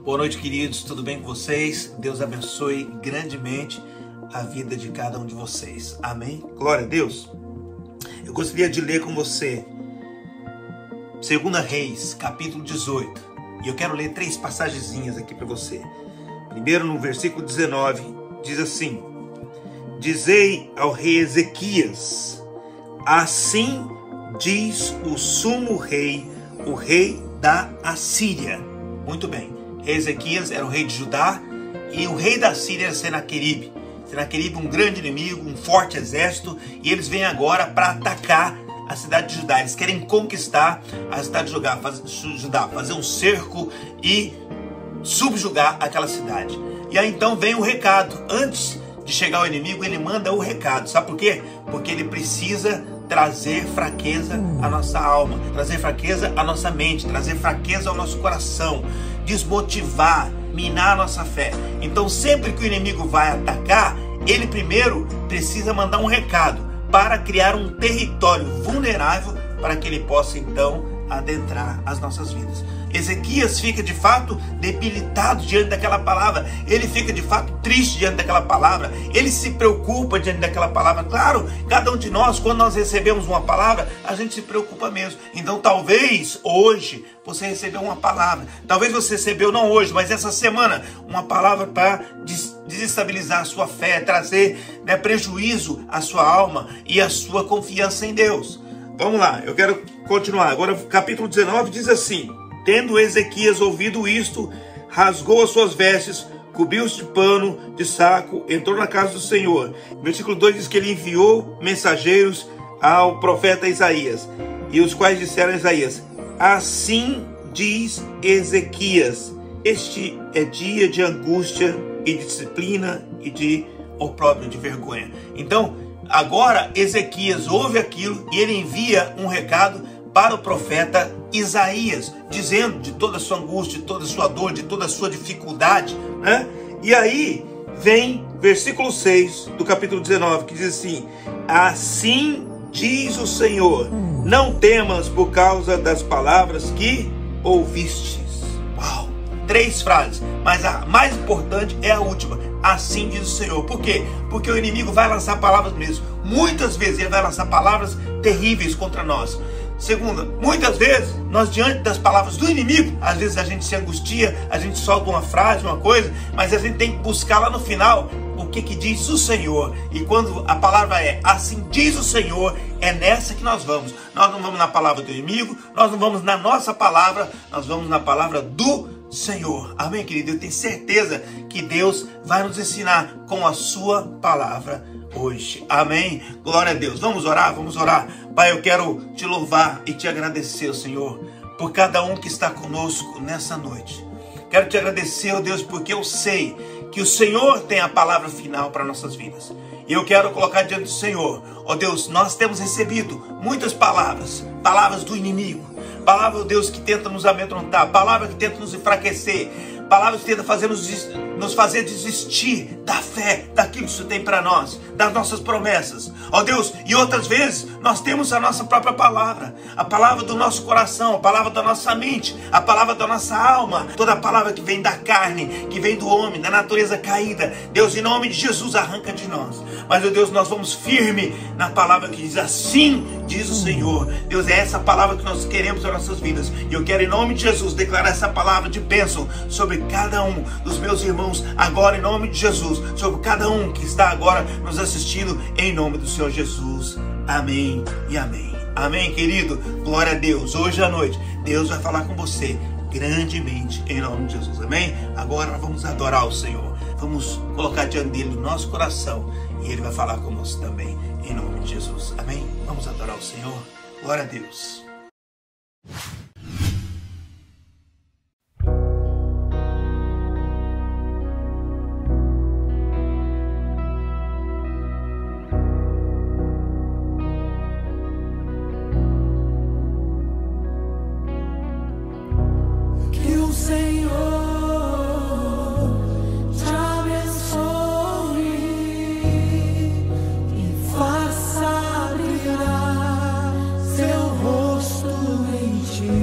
Boa noite, queridos, tudo bem com vocês? Deus abençoe grandemente a vida de cada um de vocês. Amém? Glória a Deus. Eu gostaria de ler com você 2 Reis, capítulo 18. E eu quero ler 3 passagenzinhas aqui para você. Primeiro, no versículo 19, diz assim: Dizei ao rei Ezequias, assim diz o sumo rei, o rei da Assíria. Muito bem. Ezequias era o rei de Judá e o rei da Síria era Senaqueribe. Senaqueribe, um grande inimigo, um forte exército, e eles vêm agora para atacar a cidade de Judá. Eles querem conquistar a cidade de Judá, fazer um cerco e subjugar aquela cidade. E aí então vem o recado. Antes de chegar o inimigo, ele manda o recado. Sabe por quê? Porque ele precisa trazer fraqueza à nossa alma, trazer fraqueza à nossa mente, trazer fraqueza ao nosso coração, desmotivar, minar a nossa fé. Então sempre que o inimigo vai atacar, ele primeiro precisa mandar um recado para criar um território vulnerável para que ele possa então adentrar as nossas vidas. Ezequias fica de fato debilitado diante daquela palavra, ele fica de fato triste diante daquela palavra, ele se preocupa diante daquela palavra. Claro, cada um de nós, quando nós recebemos uma palavra, a gente se preocupa mesmo. Então talvez hoje você recebeu uma palavra, talvez você recebeu não hoje, mas essa semana, uma palavra para desestabilizar a sua fé, trazer prejuízo à sua alma e à sua confiança em Deus. Vamos lá, eu quero continuar. Agora capítulo 19 diz assim: Tendo Ezequias ouvido isto, rasgou as suas vestes, cobriu-se de pano, de saco, entrou na casa do Senhor. Versículo 2 diz que ele enviou mensageiros ao profeta Isaías, e os quais disseram a Isaías: Assim diz Ezequias, este é dia de angústia e de disciplina e de opróbrio, de vergonha. Então, agora Ezequias ouve aquilo e ele envia um recado para o profeta Isaías, dizendo de toda a sua angústia, de toda a sua dor, de toda a sua dificuldade, né? E aí vem versículo 6 do capítulo 19, que diz assim: Assim diz o Senhor, não temas por causa das palavras que ouvistes. Uau! 3 frases, mas a mais importante é a última. Assim diz o Senhor. Por quê? Porque o inimigo vai lançar palavras mesmo. Muitas vezes ele vai lançar palavras terríveis contra nós. Segunda, muitas vezes nós, diante das palavras do inimigo, às vezes a gente se angustia, a gente solta uma frase, uma coisa, mas a gente tem que buscar lá no final o que diz o Senhor. E quando a palavra é assim diz o Senhor, é nessa que nós vamos. Nós não vamos na palavra do inimigo, nós não vamos na nossa palavra, nós vamos na palavra do Senhor. Amém, querido? Eu tenho certeza que Deus vai nos ensinar com a sua palavra hoje. Amém? Glória a Deus. Vamos orar? Vamos orar. Pai, eu quero te louvar e te agradecer, Senhor, por cada um que está conosco nessa noite. Quero te agradecer, ó Deus, porque eu sei que o Senhor tem a palavra final para nossas vidas. E eu quero colocar diante do Senhor, ó Deus, nós temos recebido muitas palavras do inimigo. Palavra, ó Deus, que tenta nos amedrontar, palavra que tenta nos enfraquecer, palavras que tenta nos fazer desistir da fé, daquilo que o Senhor tem para nós, das nossas promessas. Ó Deus, e outras vezes nós temos a nossa própria palavra, a palavra do nosso coração, a palavra da nossa mente, a palavra da nossa alma, toda a palavra que vem da carne, que vem do homem, da natureza caída. Deus, em nome de Jesus, arranca de nós. Mas, ó Deus, nós vamos firme na palavra que diz assim diz o Senhor. Deus, é essa palavra que nós queremos nas nossas vidas. E eu quero, em nome de Jesus, declarar essa palavra de bênção sobre cada um dos meus irmãos, agora em nome de Jesus, sobre cada um que está agora nos assistindo, em nome do Senhor Jesus. Amém e amém. Amém, querido? Glória a Deus. Hoje à noite, Deus vai falar com você grandemente, em nome de Jesus. Amém? Agora nós vamos adorar o Senhor. Vamos colocar diante dele o nosso coração e ele vai falar conosco também, em nome de Jesus. Amém? Vamos adorar o Senhor. Glória a Deus. Faça brilhar seu rosto em ti.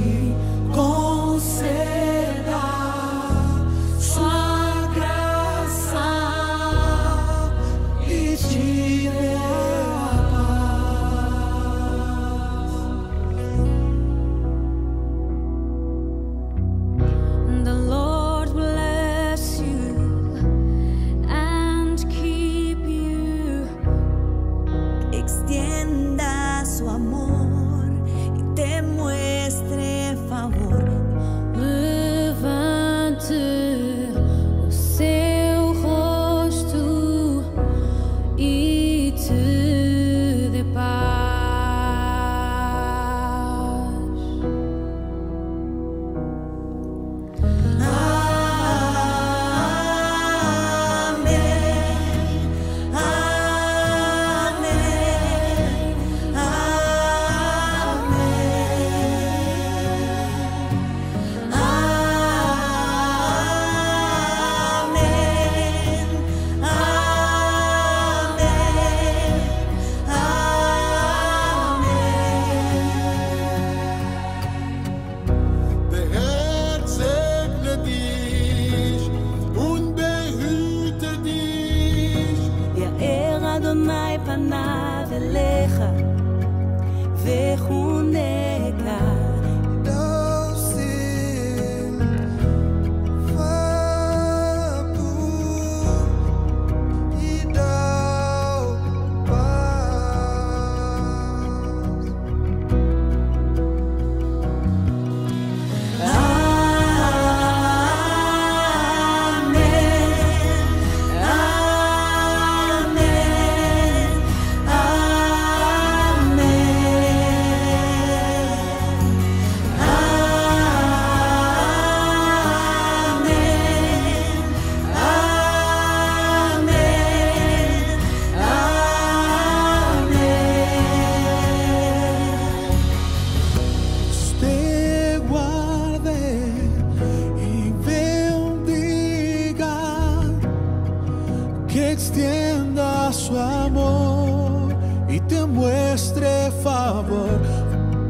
extienda su amor y te muestre favor.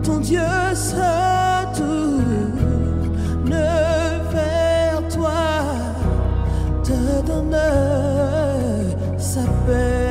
Ton Dieu sera tourné vers toi, te donne sa paix.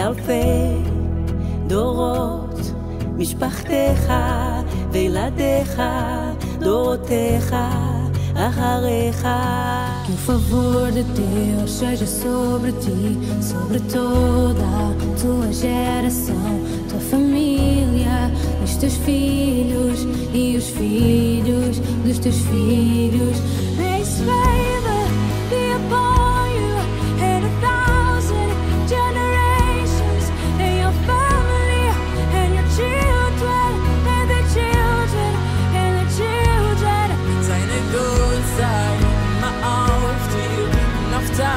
לאלפי דורות, משפחתך וילדיך, דורותיך אחריך. Que o favor de Deus seja sobre ti, sobre toda a tua geração, tua família, os teus filhos e os filhos dos teus filhos. May His favor be upon you and 1,000 generations, and your family and your children and their children and their children. Seine Gunst sei immer auf dir und auf 1,000,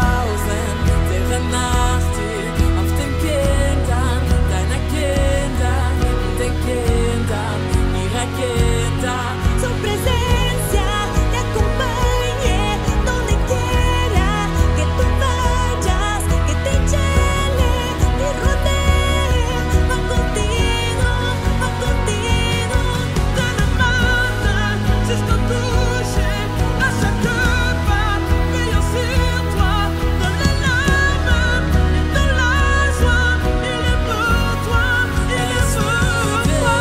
deren nach dir, auf den Kindern deiner Kinder und den Kindern ihrer Kinder. Su presencia te acompañe donde quiera que tú vayas, que te llene, te rodee, va contigo, va contigo. Cada matin, jusqu'au coucher, à chaque pas, veille sur toi, dans les larmes et dans la joie, il est pour toi, il est pour toi.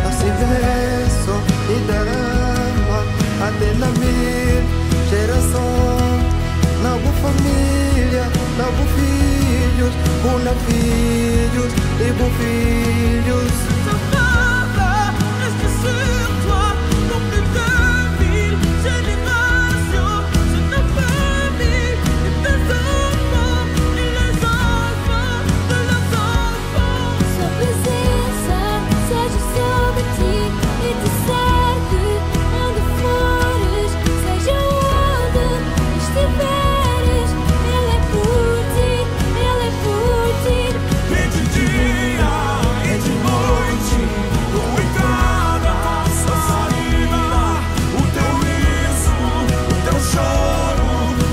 Assim verso e derrama até na mil geração. Novo família, novo filhos, una filhos e bons filhos. Sa faveur reste sur toi, non plus de 1000 générations. C'est ta famille et tes enfants et les enfants de leurs enfants. Sua presença seja sobre ti e te cerque onde fores, seja onde estiveres. Ele é por ti, Ele é por ti. E de dia e de noite, em cada nossa saída, o teu riso, o teu choro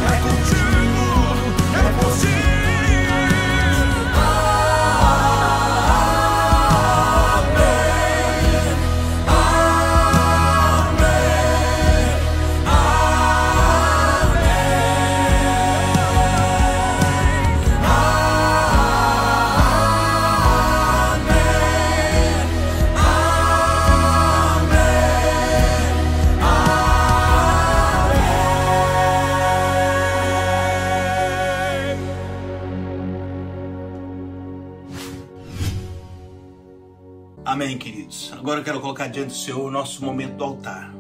é contigo, é por ti. Amém, queridos. Agora eu quero colocar diante do Senhor o nosso momento do altar.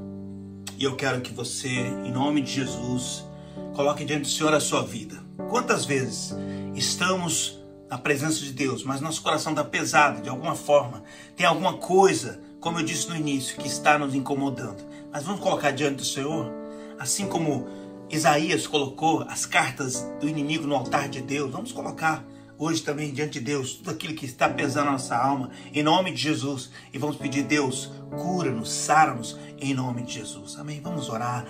E eu quero que você, em nome de Jesus, coloque diante do Senhor a sua vida. Quantas vezes estamos na presença de Deus, mas nosso coração está pesado de alguma forma, tem alguma coisa, como eu disse no início, que está nos incomodando. Mas vamos colocar diante do Senhor, assim como Isaías colocou as cartas do inimigo no altar de Deus. Vamos colocar hoje também diante de Deus tudo aquilo que está pesando na nossa alma, em nome de Jesus, e vamos pedir: Deus, cura-nos, sara-nos, em nome de Jesus. Amém? Vamos orar,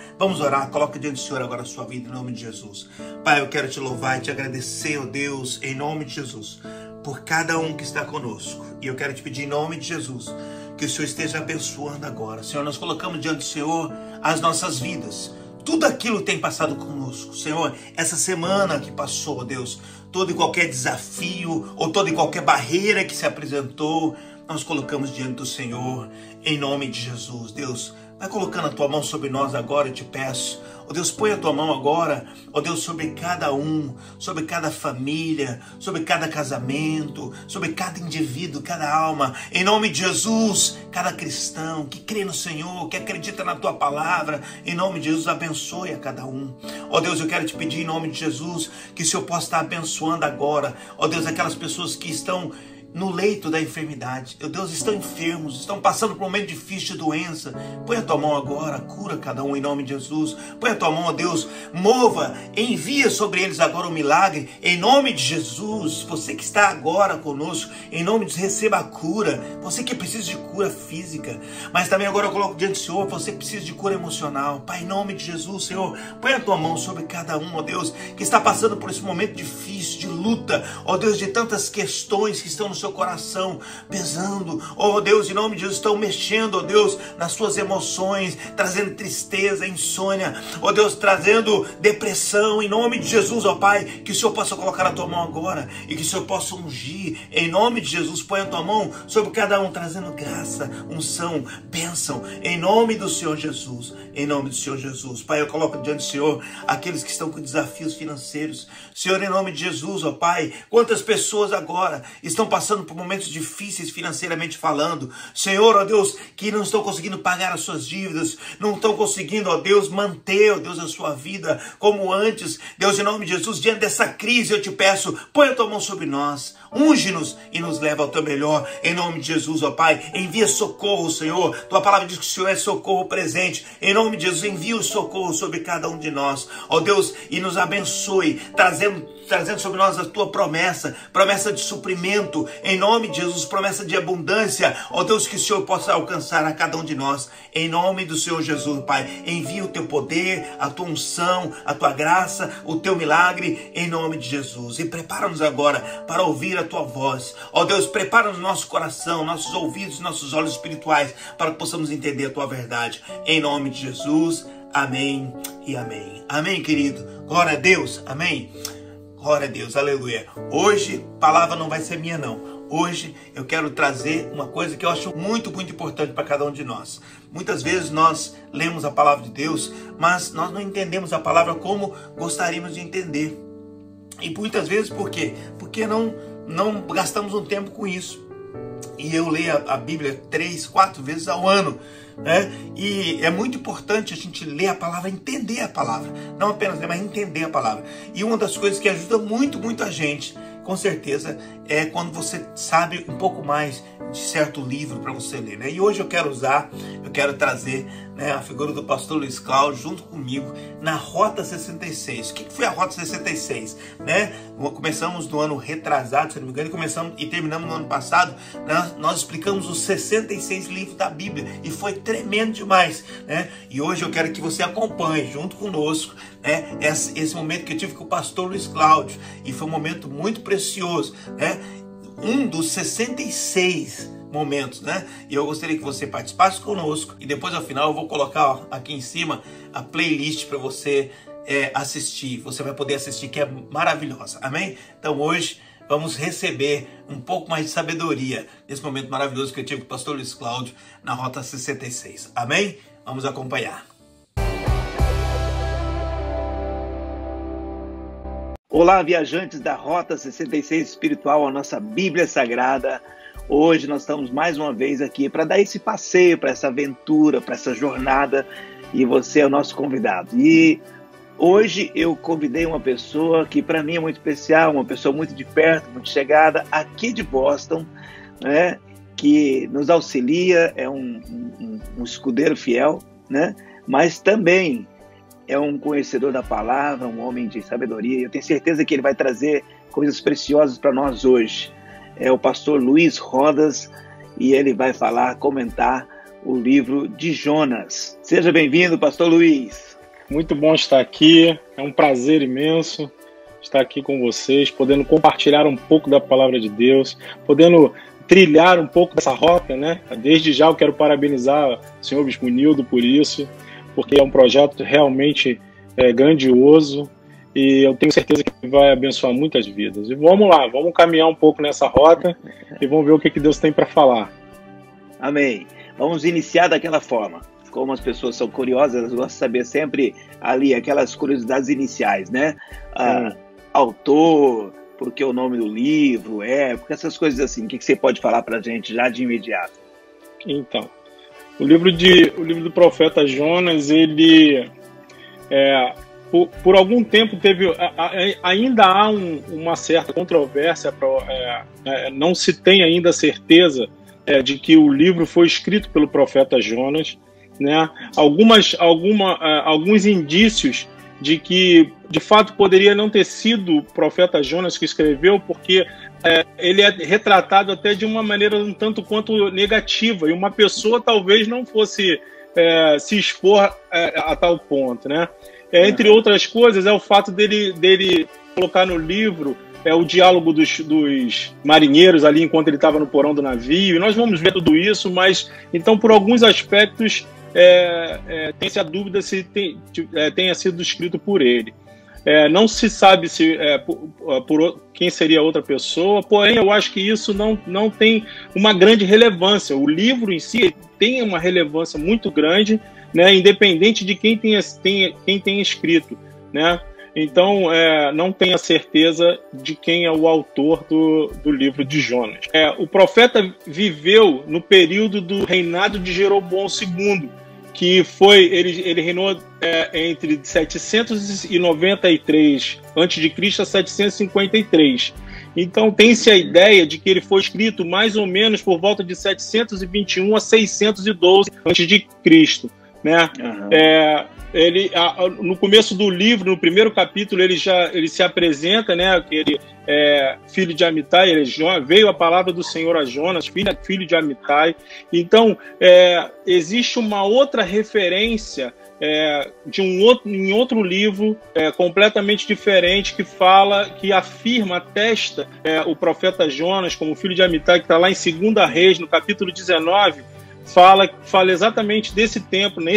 coloque diante do Senhor agora a sua vida, em nome de Jesus. Pai, eu quero te louvar e te agradecer, ó Deus, em nome de Jesus, por cada um que está conosco, e eu quero te pedir em nome de Jesus, que o Senhor esteja abençoando agora. Senhor, nós colocamos diante do Senhor as nossas vidas, tudo aquilo que tem passado conosco. Senhor, essa semana que passou, Deus, todo e qualquer desafio ou toda e qualquer barreira que se apresentou, nós colocamos diante do Senhor, em nome de Jesus. Deus, vai colocando a tua mão sobre nós agora, eu te peço. Ó Deus, põe a tua mão agora, ó Deus, sobre cada um, sobre cada família, sobre cada casamento, sobre cada indivíduo, cada alma. Em nome de Jesus, cada cristão que crê no Senhor, que acredita na tua palavra, em nome de Jesus, abençoe a cada um. Ó Deus, eu quero te pedir em nome de Jesus, que o Senhor possa estar abençoando agora, ó Deus, aquelas pessoas que estão no leito da enfermidade. Meu Deus, estão enfermos, estão passando por um momento difícil de doença. Põe a tua mão agora, cura cada um em nome de Jesus. Põe a tua mão, ó Deus, mova, envia sobre eles agora o milagre, em nome de Jesus. Você que está agora conosco, em nome de Jesus, receba a cura. Você que precisa de cura física, mas também agora eu coloco diante do Senhor, você que precisa de cura emocional. Pai, em nome de Jesus, Senhor, põe a tua mão sobre cada um, ó Deus, que está passando por esse momento difícil, de luta, ó Deus, de tantas questões que estão no seu coração pesando, oh Deus, em nome de Jesus, estão mexendo, oh Deus, nas suas emoções, trazendo tristeza, insônia, oh Deus, trazendo depressão, em nome de Jesus, ó Pai, que o Senhor possa colocar a tua mão agora, e que o Senhor possa ungir, em nome de Jesus, põe a tua mão sobre cada um, trazendo graça, unção, bênção, em nome do Senhor Jesus, em nome do Senhor Jesus. Pai, eu coloco diante do Senhor aqueles que estão com desafios financeiros, Senhor, em nome de Jesus, ó Pai, quantas pessoas agora estão passando por momentos difíceis financeiramente falando, Senhor, ó Deus, que não estão conseguindo pagar as suas dívidas, não estão conseguindo, ó Deus, manter, ó Deus, a sua vida como antes. Deus, em nome de Jesus, diante dessa crise eu te peço, põe a tua mão sobre nós, unge-nos e nos leva ao teu melhor, em nome de Jesus, ó Pai, envia socorro, Senhor, tua palavra diz que o Senhor é socorro presente, em nome de Jesus, envia o socorro sobre cada um de nós, ó Deus, e nos abençoe, trazendo sobre nós a tua promessa de suprimento, em nome de Jesus, promessa de abundância, ó Deus, que o Senhor possa alcançar a cada um de nós, em nome do Senhor Jesus, Pai, envia o teu poder, a tua unção, a tua graça, o teu milagre, em nome de Jesus, e prepara-nos agora para ouvir a tua voz, ó Deus, prepara-nos nosso coração, nossos ouvidos, nossos olhos espirituais, para que possamos entender a tua verdade, em nome de Jesus, amém e amém, amém, querido, glória a Deus, amém. Glória a Deus, aleluia. Hoje, a palavra não vai ser minha não. Hoje eu quero trazer uma coisa que eu acho muito, muito importante para cada um de nós. Muitas vezes nós lemos a palavra de Deus, mas nós não entendemos a palavra como gostaríamos de entender. E muitas vezes por quê? Porque não gastamos um tempo com isso. E eu leio a Bíblia 3, 4 vezes ao ano, né? E é muito importante a gente ler a palavra, entender a palavra, não apenas ler, mas entender a palavra. E uma das coisas que ajuda muito, muito a gente, com certeza, é quando você sabe um pouco mais de certo livro para você ler, né? E hoje eu quero trazer, né, a figura do pastor Luiz Cláudio junto comigo na Rota 66. O que foi a Rota 66? Né? Começamos no ano retrasado, se não me engano, e terminamos no ano passado. Nós explicamos os 66 livros da Bíblia e foi tremendo demais, né? E hoje eu quero que você acompanhe junto conosco, né, esse momento que eu tive com o pastor Luiz Cláudio, e foi um momento muito precioso, né? Um dos 66 momentos, né? E eu gostaria que você participasse conosco, e depois ao final eu vou colocar aqui em cima a playlist para você assistir. Você vai poder assistir, que é maravilhosa, amém? Então hoje vamos receber um pouco mais de sabedoria nesse momento maravilhoso que eu tive com o pastor Luiz Cláudio na Rota 66, amém? Vamos acompanhar. Olá, viajantes da Rota 66 Espiritual, a nossa Bíblia Sagrada. Hoje nós estamos mais uma vez aqui para dar esse passeio, para essa aventura, para essa jornada, e você é o nosso convidado. E hoje eu convidei uma pessoa que para mim é muito especial, uma pessoa muito de perto, muito chegada, aqui de Boston, né, que nos auxilia, é um escudeiro fiel, né, mas também é um conhecedor da palavra, um homem de sabedoria. Eu tenho certeza que ele vai trazer coisas preciosas para nós hoje. É o pastor Luiz Rodas, e ele vai comentar o livro de Jonas. Seja bem-vindo, pastor Luiz. Muito bom estar aqui, é um prazer imenso estar aqui com vocês, podendo compartilhar um pouco da palavra de Deus, podendo trilhar um pouco dessa rota, né? Desde já eu quero parabenizar o senhor Bispo Nildo por isso, porque é um projeto realmente grandioso e eu tenho certeza que vai abençoar muitas vidas. E vamos lá, vamos caminhar um pouco nessa rota e vamos ver o que Deus tem para falar. Amém. Vamos iniciar daquela forma. Como as pessoas são curiosas, elas gostam de saber sempre ali aquelas curiosidades iniciais, né? Autor, porque o nome do livro, porque essas coisas assim. O que você pode falar para a gente já de imediato? Então, o livro do profeta Jonas, ele por algum tempo ainda há uma certa controvérsia, não se tem ainda certeza de que o livro foi escrito pelo profeta Jonas, né? Alguns indícios de que, de fato, poderia não ter sido o profeta Jonas que escreveu, porque ele é retratado até de uma maneira um tanto quanto negativa, e uma pessoa talvez não fosse se expor a tal ponto, né? Entre outras coisas, é o fato dele colocar no livro o diálogo dos marinheiros ali enquanto ele estava no porão do navio, e nós vamos ver tudo isso, mas então por alguns aspectos tem-se a dúvida se tenha sido escrito por ele. Não se sabe se por quem seria outra pessoa, porém eu acho que isso não tem uma grande relevância. O livro em si tem uma relevância muito grande, né, independente de quem tenha escrito, né? Então, não tenho a certeza de quem é o autor do livro de Jonas. O profeta viveu no período do reinado de Jeroboão II, que ele reinou entre 793 a 753. Então, tem-se a ideia de que ele foi escrito mais ou menos por volta de 721 a 612 a.C., né? Uhum. No começo do livro, no primeiro capítulo, ele se apresenta, né, que ele é filho de Amitai, veio a palavra do Senhor a Jonas, filho de Amitai. Então, existe uma outra referência em outro livro completamente diferente, que atesta o profeta Jonas como filho de Amitai, que está lá em 2 Reis, no capítulo 19, fala exatamente nesse tempo, na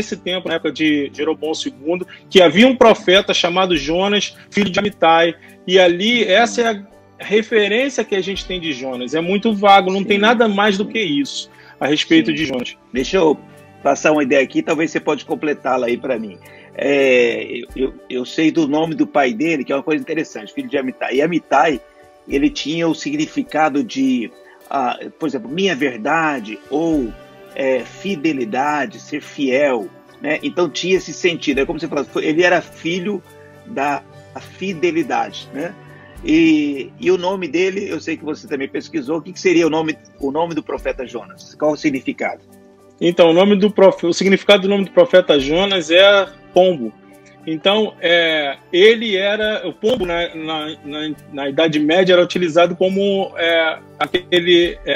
época de Jeroboão II, que havia um profeta chamado Jonas, filho de Amitai, e ali essa é a referência que a gente tem de Jonas. É muito vago, não tem nada mais do que isso a respeito de Jonas. Deixa eu passar uma ideia aqui, talvez você pode completá-la aí para mim. Eu sei do nome do pai dele, que é uma coisa interessante, filho de Amitai. E Amitai, ele tinha o significado de, por exemplo, minha verdade, ou fidelidade, ser fiel, né? Então tinha esse sentido. É como você falou, ele era filho da fidelidade, né? E o nome dele, eu sei que você também pesquisou. O que seria o nome do profeta Jonas? Qual o significado? Então, o significado do nome do profeta Jonas é pombo. Então, ele era... O pombo, na Idade Média, era utilizado como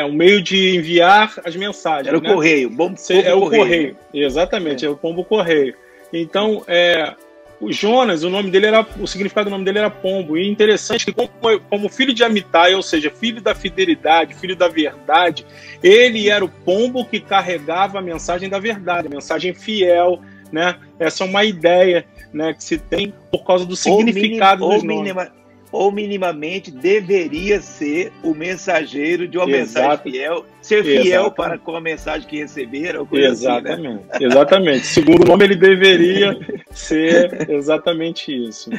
um meio de enviar as mensagens. Era o correio. O correio. Exatamente, é o pombo correio. Então, o Jonas, o significado do nome dele era pombo. E interessante que, como filho de Amitai, ou seja, filho da fidelidade, filho da verdade, ele era o pombo que carregava a mensagem da verdade, a mensagem fiel, né? Essa é uma ideia, né, que se tem por causa do significado dos nomes. Ou minimamente deveria ser o mensageiro de uma mensagem fiel, ser fiel para com a mensagem que receber. Exatamente, assim, né? Exatamente. Segundo o nome, ele deveria ser exatamente isso.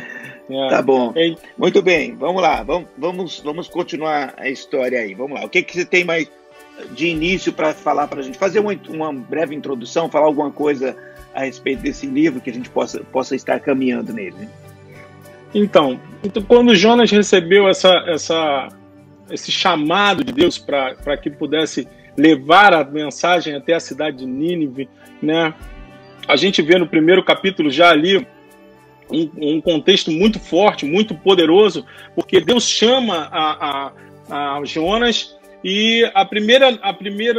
Tá bom. Muito bem, vamos lá. Vamos continuar a história aí. Vamos lá. O que você tem mais de início para falar para a gente? Fazer uma breve introdução, falar alguma coisa a respeito desse livro que a gente possa estar caminhando nele, né? Então, quando Jonas recebeu esse chamado de Deus para que pudesse levar a mensagem até a cidade de Nínive, né, a gente vê no primeiro capítulo já ali um contexto muito forte, muito poderoso, porque Deus chama a Jonas e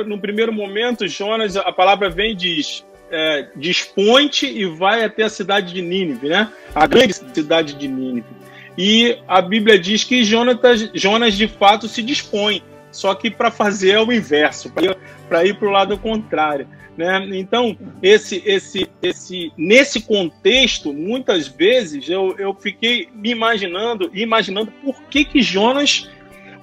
no primeiro momento Jonas, a palavra vem e diz: dispõe-te e vai até a cidade de Nínive, né? A grande cidade de Nínive. E a Bíblia diz que Jonas de fato se dispõe, só que para fazer o inverso, para ir para o lado contrário. né? Então, nesse contexto, muitas vezes eu fiquei me imaginando por que Jonas,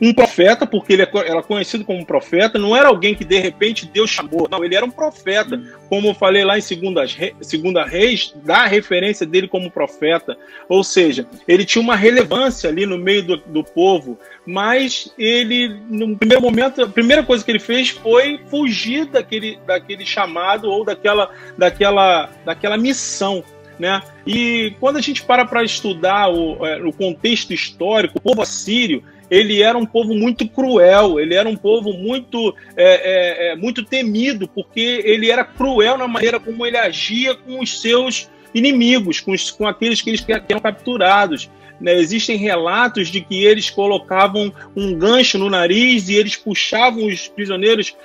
um profeta, porque ele era conhecido como profeta, não era alguém que de repente Deus chamou, não, ele era um profeta, como eu falei lá em Segunda Reis, dá a referência dele como profeta, ou seja, ele tinha uma relevância ali no meio do povo, mas ele, no primeiro momento, a primeira coisa que ele fez foi fugir daquele chamado ou daquela missão, né? E quando a gente para estudar o contexto histórico, o povo assírio, ele era um povo muito cruel, ele era um povo muito temido, porque ele era cruel na maneira como ele agia com os seus inimigos, com aqueles que eles eram capturados. Né? Existem relatos de que eles colocavam um gancho no nariz e eles puxavam os prisioneiros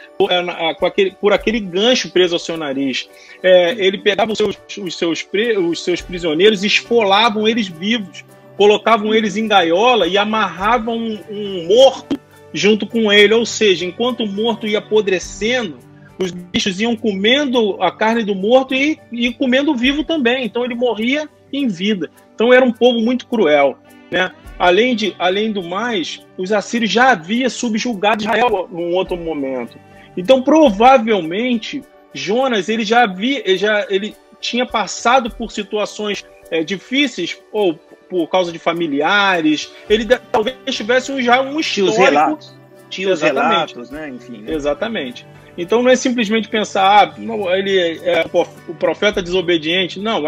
por aquele gancho preso ao seu nariz. Ele pegava os seus prisioneiros e esfolavam eles vivos, colocavam eles em gaiola e amarravam um morto junto com ele. Ou seja, enquanto o morto ia apodrecendo, os bichos iam comendo a carne do morto e comendo o vivo também. Então ele morria em vida. Então era um povo muito cruel, né? Além do mais, os assírios já haviam subjugado Israel num outro momento. Então provavelmente Jonas ele tinha passado por situações difíceis, ou por causa de familiares, ele talvez tivesse já um histórico. Tinha os relatos, né? Enfim. Né? Exatamente. Então não é simplesmente pensar, ele é o profeta desobediente. Não,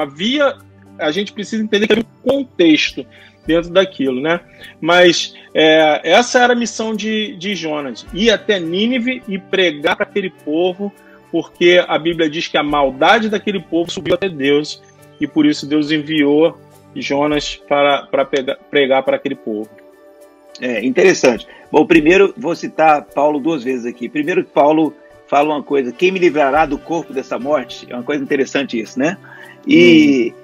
a gente precisa entender que havia um contexto dentro daquilo, né? Mas essa era a missão de Jonas, ir até Nínive e pregar para aquele povo, porque a Bíblia diz que a maldade daquele povo subiu até Deus, e por isso Deus enviou Jonas para pregar para aquele povo. Interessante. Bom, primeiro vou citar Paulo duas vezes aqui. Primeiro que Paulo fala uma coisa: quem me livrará do corpo dessa morte? É uma coisa interessante isso, né? E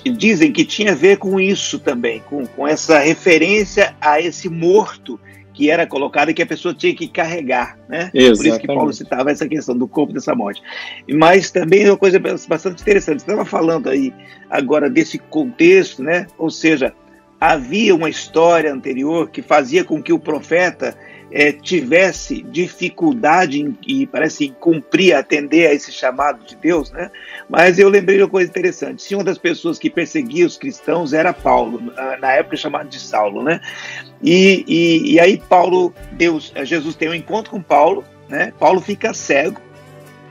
dizem que tinha a ver com isso também, com essa referência a esse morto que era colocado e que a pessoa tinha que carregar, né? Exatamente. Por isso que Paulo citava essa questão do corpo dessa morte. Mas também é uma coisa bastante interessante. Você estava falando aí agora desse contexto, né? Ou seja, havia uma história anterior que fazia com que o profeta tivesse dificuldade em cumprir, atender a esse chamado de Deus, né? Mas eu lembrei de uma coisa interessante. Se uma das pessoas que perseguia os cristãos era Paulo, na época chamado de Saulo, né? E aí Jesus tem um encontro com Paulo, né? Paulo fica cego,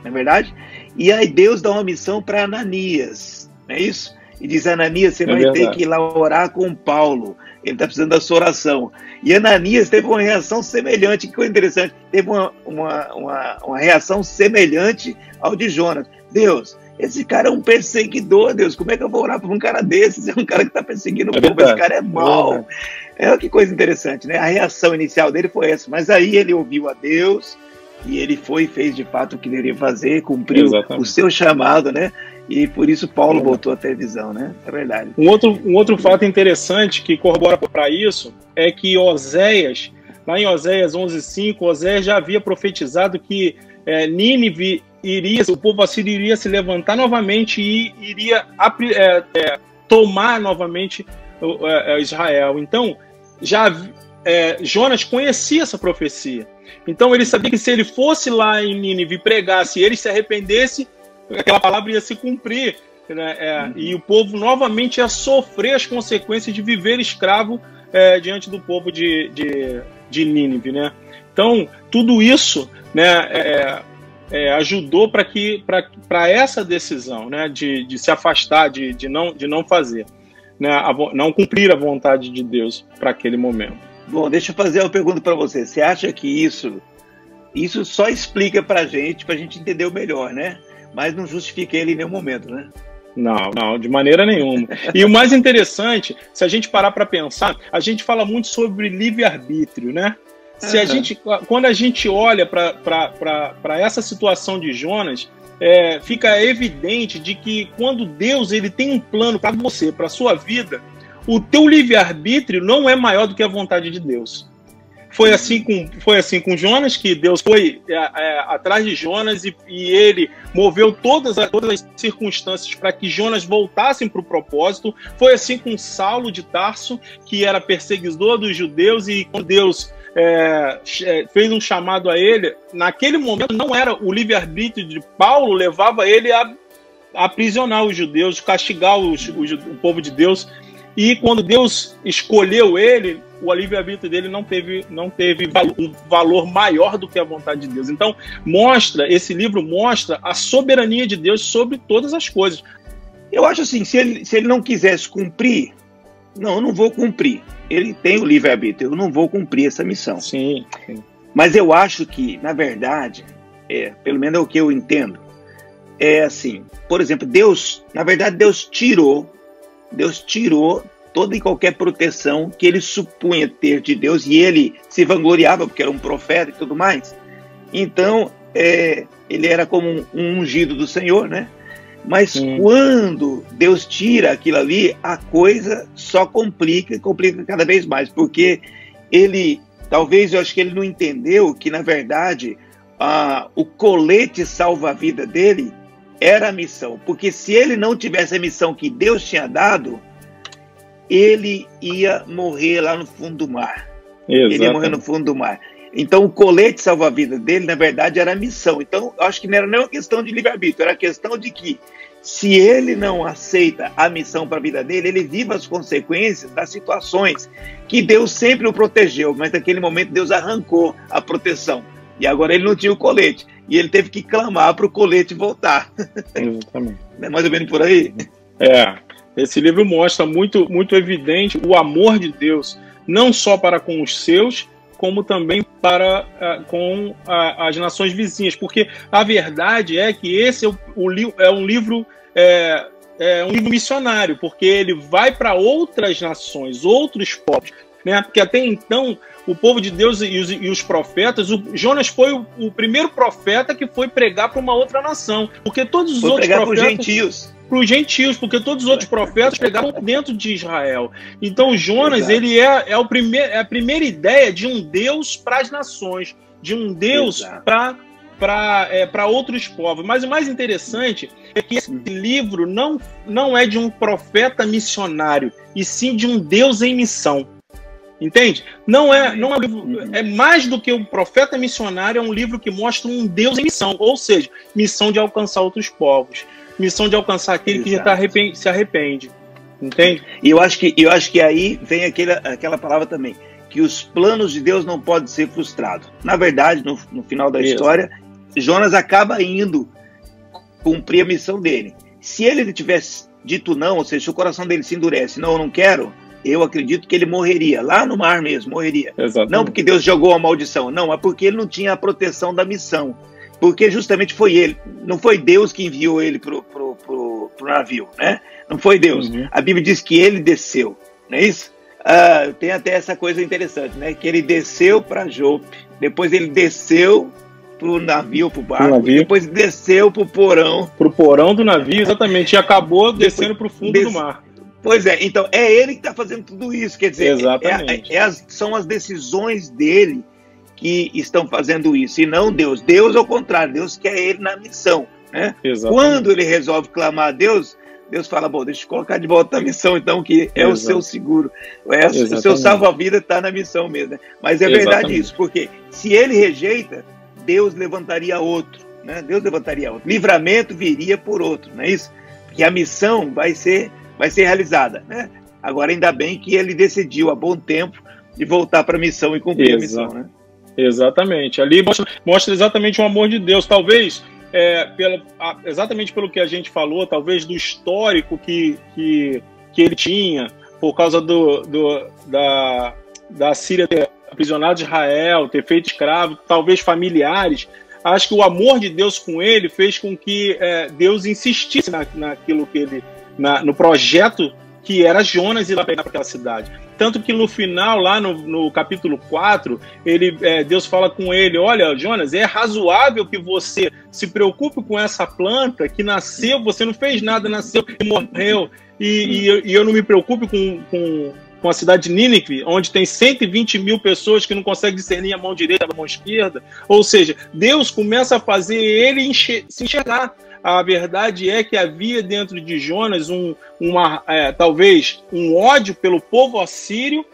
não é verdade? E aí Deus dá uma missão para Ananias, não é isso? E diz: Ananias, você vai ter que ir lá orar com Paulo, ele está precisando da sua oração. E Ananias teve uma reação semelhante. Que coisa interessante, teve uma reação semelhante ao de Jonas. Deus, esse cara é um perseguidor, Deus, como é que eu vou orar por um cara desses? É um cara que está perseguindo o povo, esse cara é mau. Que coisa interessante, né? A reação inicial dele foi essa, mas aí ele ouviu a Deus e ele foi e fez de fato o que deveria fazer, cumpriu o seu chamado, né? E por isso Paulo voltou a ter visão, né? É verdade. Um outro fato interessante que corrobora para isso é que Oséias, lá em Oséias 11:5, Oséias já havia profetizado que Nínive o povo assírio iria se levantar novamente e iria tomar novamente Israel. Então, Jonas conhecia essa profecia. Então ele sabia que se ele fosse lá em Nínive e pregasse e ele se arrependesse, aquela palavra ia se cumprir, né? E o povo novamente ia sofrer as consequências de viver escravo diante do povo de Nínive, né? Então, tudo isso, né, ajudou para essa decisão, né, de se afastar, de não fazer, né, não cumprir a vontade de Deus para aquele momento. Bom, deixa eu fazer uma pergunta para você. Você acha que isso só explica para a gente entender melhor, né? Mas não justifica ele em nenhum momento, né? Não, de maneira nenhuma. E o mais interessante, se a gente parar para pensar, a gente fala muito sobre livre-arbítrio, né? Quando a gente olha para essa situação de Jonas, fica evidente de que quando Deus ele tem um plano para você, para a sua vida, o teu livre-arbítrio não é maior do que a vontade de Deus. Foi assim com Jonas, que Deus foi atrás de Jonas e ele moveu todas as circunstâncias para que Jonas voltasse para o propósito. Foi assim com Saulo de Tarso, que era perseguidor dos judeus, e quando Deus fez um chamado a ele, naquele momento não era o livre-arbítrio de Paulo, levava ele a aprisionar os judeus, castigar o povo de Deus. E quando Deus escolheu ele, o livre-arbítrio dele não teve um valor maior do que a vontade de Deus. Então, esse livro mostra a soberania de Deus sobre todas as coisas. Eu acho assim, se ele não quisesse cumprir, eu não vou cumprir. Ele tem o livre-arbítrio, eu não vou cumprir essa missão. Sim. Mas eu acho que, na verdade, pelo menos é o que eu entendo, é assim, por exemplo, Deus tirou toda e qualquer proteção que ele supunha ter de Deus, e ele se vangloriava porque era um profeta e tudo mais. Então, ele era como um ungido do Senhor, né? Mas quando Deus tira aquilo ali, a coisa só complica cada vez mais, porque talvez eu acho que ele não entendeu que, na verdade, o colete salva-vida dele era a missão, porque se ele não tivesse a missão que Deus tinha dado, ele ia morrer lá no fundo do mar. Exatamente. Ele ia morrer no fundo do mar. Então o colete salva-vida dele, na verdade, era a missão. Então eu acho que não era nem uma questão de livre-arbítrio, era a questão de que se ele não aceita a missão para a vida dele, ele vive as consequências das situações que Deus sempre o protegeu, mas naquele momento Deus arrancou a proteção. E agora ele não tinha o colete. E ele teve que clamar para o colete voltar. Exatamente. É mais ou menos por aí? Esse livro mostra muito evidente o amor de Deus, não só para com os seus, como também para com as nações vizinhas. Porque a verdade é que esse é um livro missionário, porque ele vai para outras nações, outros povos. Né? Porque até então o povo de Deus e os profetas, Jonas foi o primeiro profeta que foi pregar para uma outra nação, porque todos os outros profetas... Para os gentios, porque todos os outros profetas pregavam dentro de Israel. Então Jonas, ele é a primeira ideia de um Deus para as nações, de um Deus para outros povos. Mas o mais interessante é que esse livro não é de um profeta missionário, e sim de um Deus em missão. Entende? Não é um livro, é mais do que um profeta missionário, é um livro que mostra um Deus em missão, ou seja, missão de alcançar outros povos, missão de alcançar aquele que já se arrepende. Entende? E eu acho que aí vem aquela palavra também, que os planos de Deus não podem ser frustrados. Na verdade, no final da história, Jonas acaba indo cumprir a missão dele. Se ele tivesse dito não, ou seja, se o coração dele se endurece, não, eu não quero, eu acredito que ele morreria, lá no mar mesmo, morreria. Exatamente. Não porque Deus jogou a maldição, não, é porque ele não tinha a proteção da missão. Porque justamente foi ele, não foi Deus que enviou ele pro navio, né? Não foi Deus. A Bíblia diz que ele desceu, não é isso? Tem até essa coisa interessante, né? Que ele desceu para Jope, depois ele desceu pro navio, pro barco, depois desceu pro porão. Pro porão do navio, exatamente, e acabou descendo pro fundo do mar. Pois é, então é ele que está fazendo tudo isso, quer dizer, são as decisões dele que estão fazendo isso, e não Deus. Deus, ao contrário, Deus quer ele na missão, né? Quando ele resolve clamar a Deus, Deus fala, bom, deixa eu colocar de volta na missão, então, que é o seu seguro, o seu salva-vida está na missão mesmo, né? Mas é verdade isso, porque se ele rejeita, Deus levantaria outro, né? Deus levantaria outro, livramento viria por outro, não é isso? Porque a missão vai ser realizada, né? Agora, ainda bem que ele decidiu, há bom tempo, de voltar para a missão e cumprir a missão, né? Exatamente. Ali mostra exatamente o amor de Deus. Talvez, exatamente pelo que a gente falou, talvez do histórico que ele tinha, por causa da Síria ter aprisionado Israel, ter feito escravo, talvez familiares. Acho que o amor de Deus com ele fez com que Deus insistisse naquilo que ele... no projeto que era Jonas ir lá pegar para aquela cidade. Tanto que no final, lá no capítulo 4, Deus fala com ele, olha, Jonas, é razoável que você se preocupe com essa planta que nasceu, você não fez nada, nasceu e morreu, e eu não me preocupe com a cidade de Nínive, onde tem 120 mil pessoas que não conseguem discernir a mão direita da mão esquerda. Ou seja, Deus começa a fazer ele se enxergar. A verdade é que havia dentro de Jonas talvez um ódio pelo povo assírio,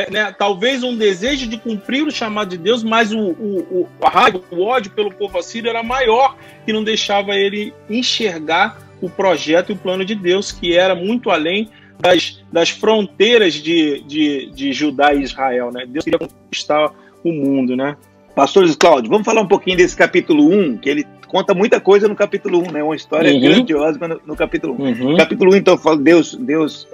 né, talvez um desejo de cumprir o chamado de Deus, mas a raiva, o ódio pelo povo assírio era maior, que não deixava ele enxergar o projeto e o plano de Deus, que era muito além das fronteiras de Judá e Israel, né? Deus queria conquistar o mundo, né? Pastor Cláudio, vamos falar um pouquinho desse capítulo 1, que ele conta muita coisa no capítulo 1, né? Uma história grandiosa no capítulo 1. No capítulo 1, então, Deus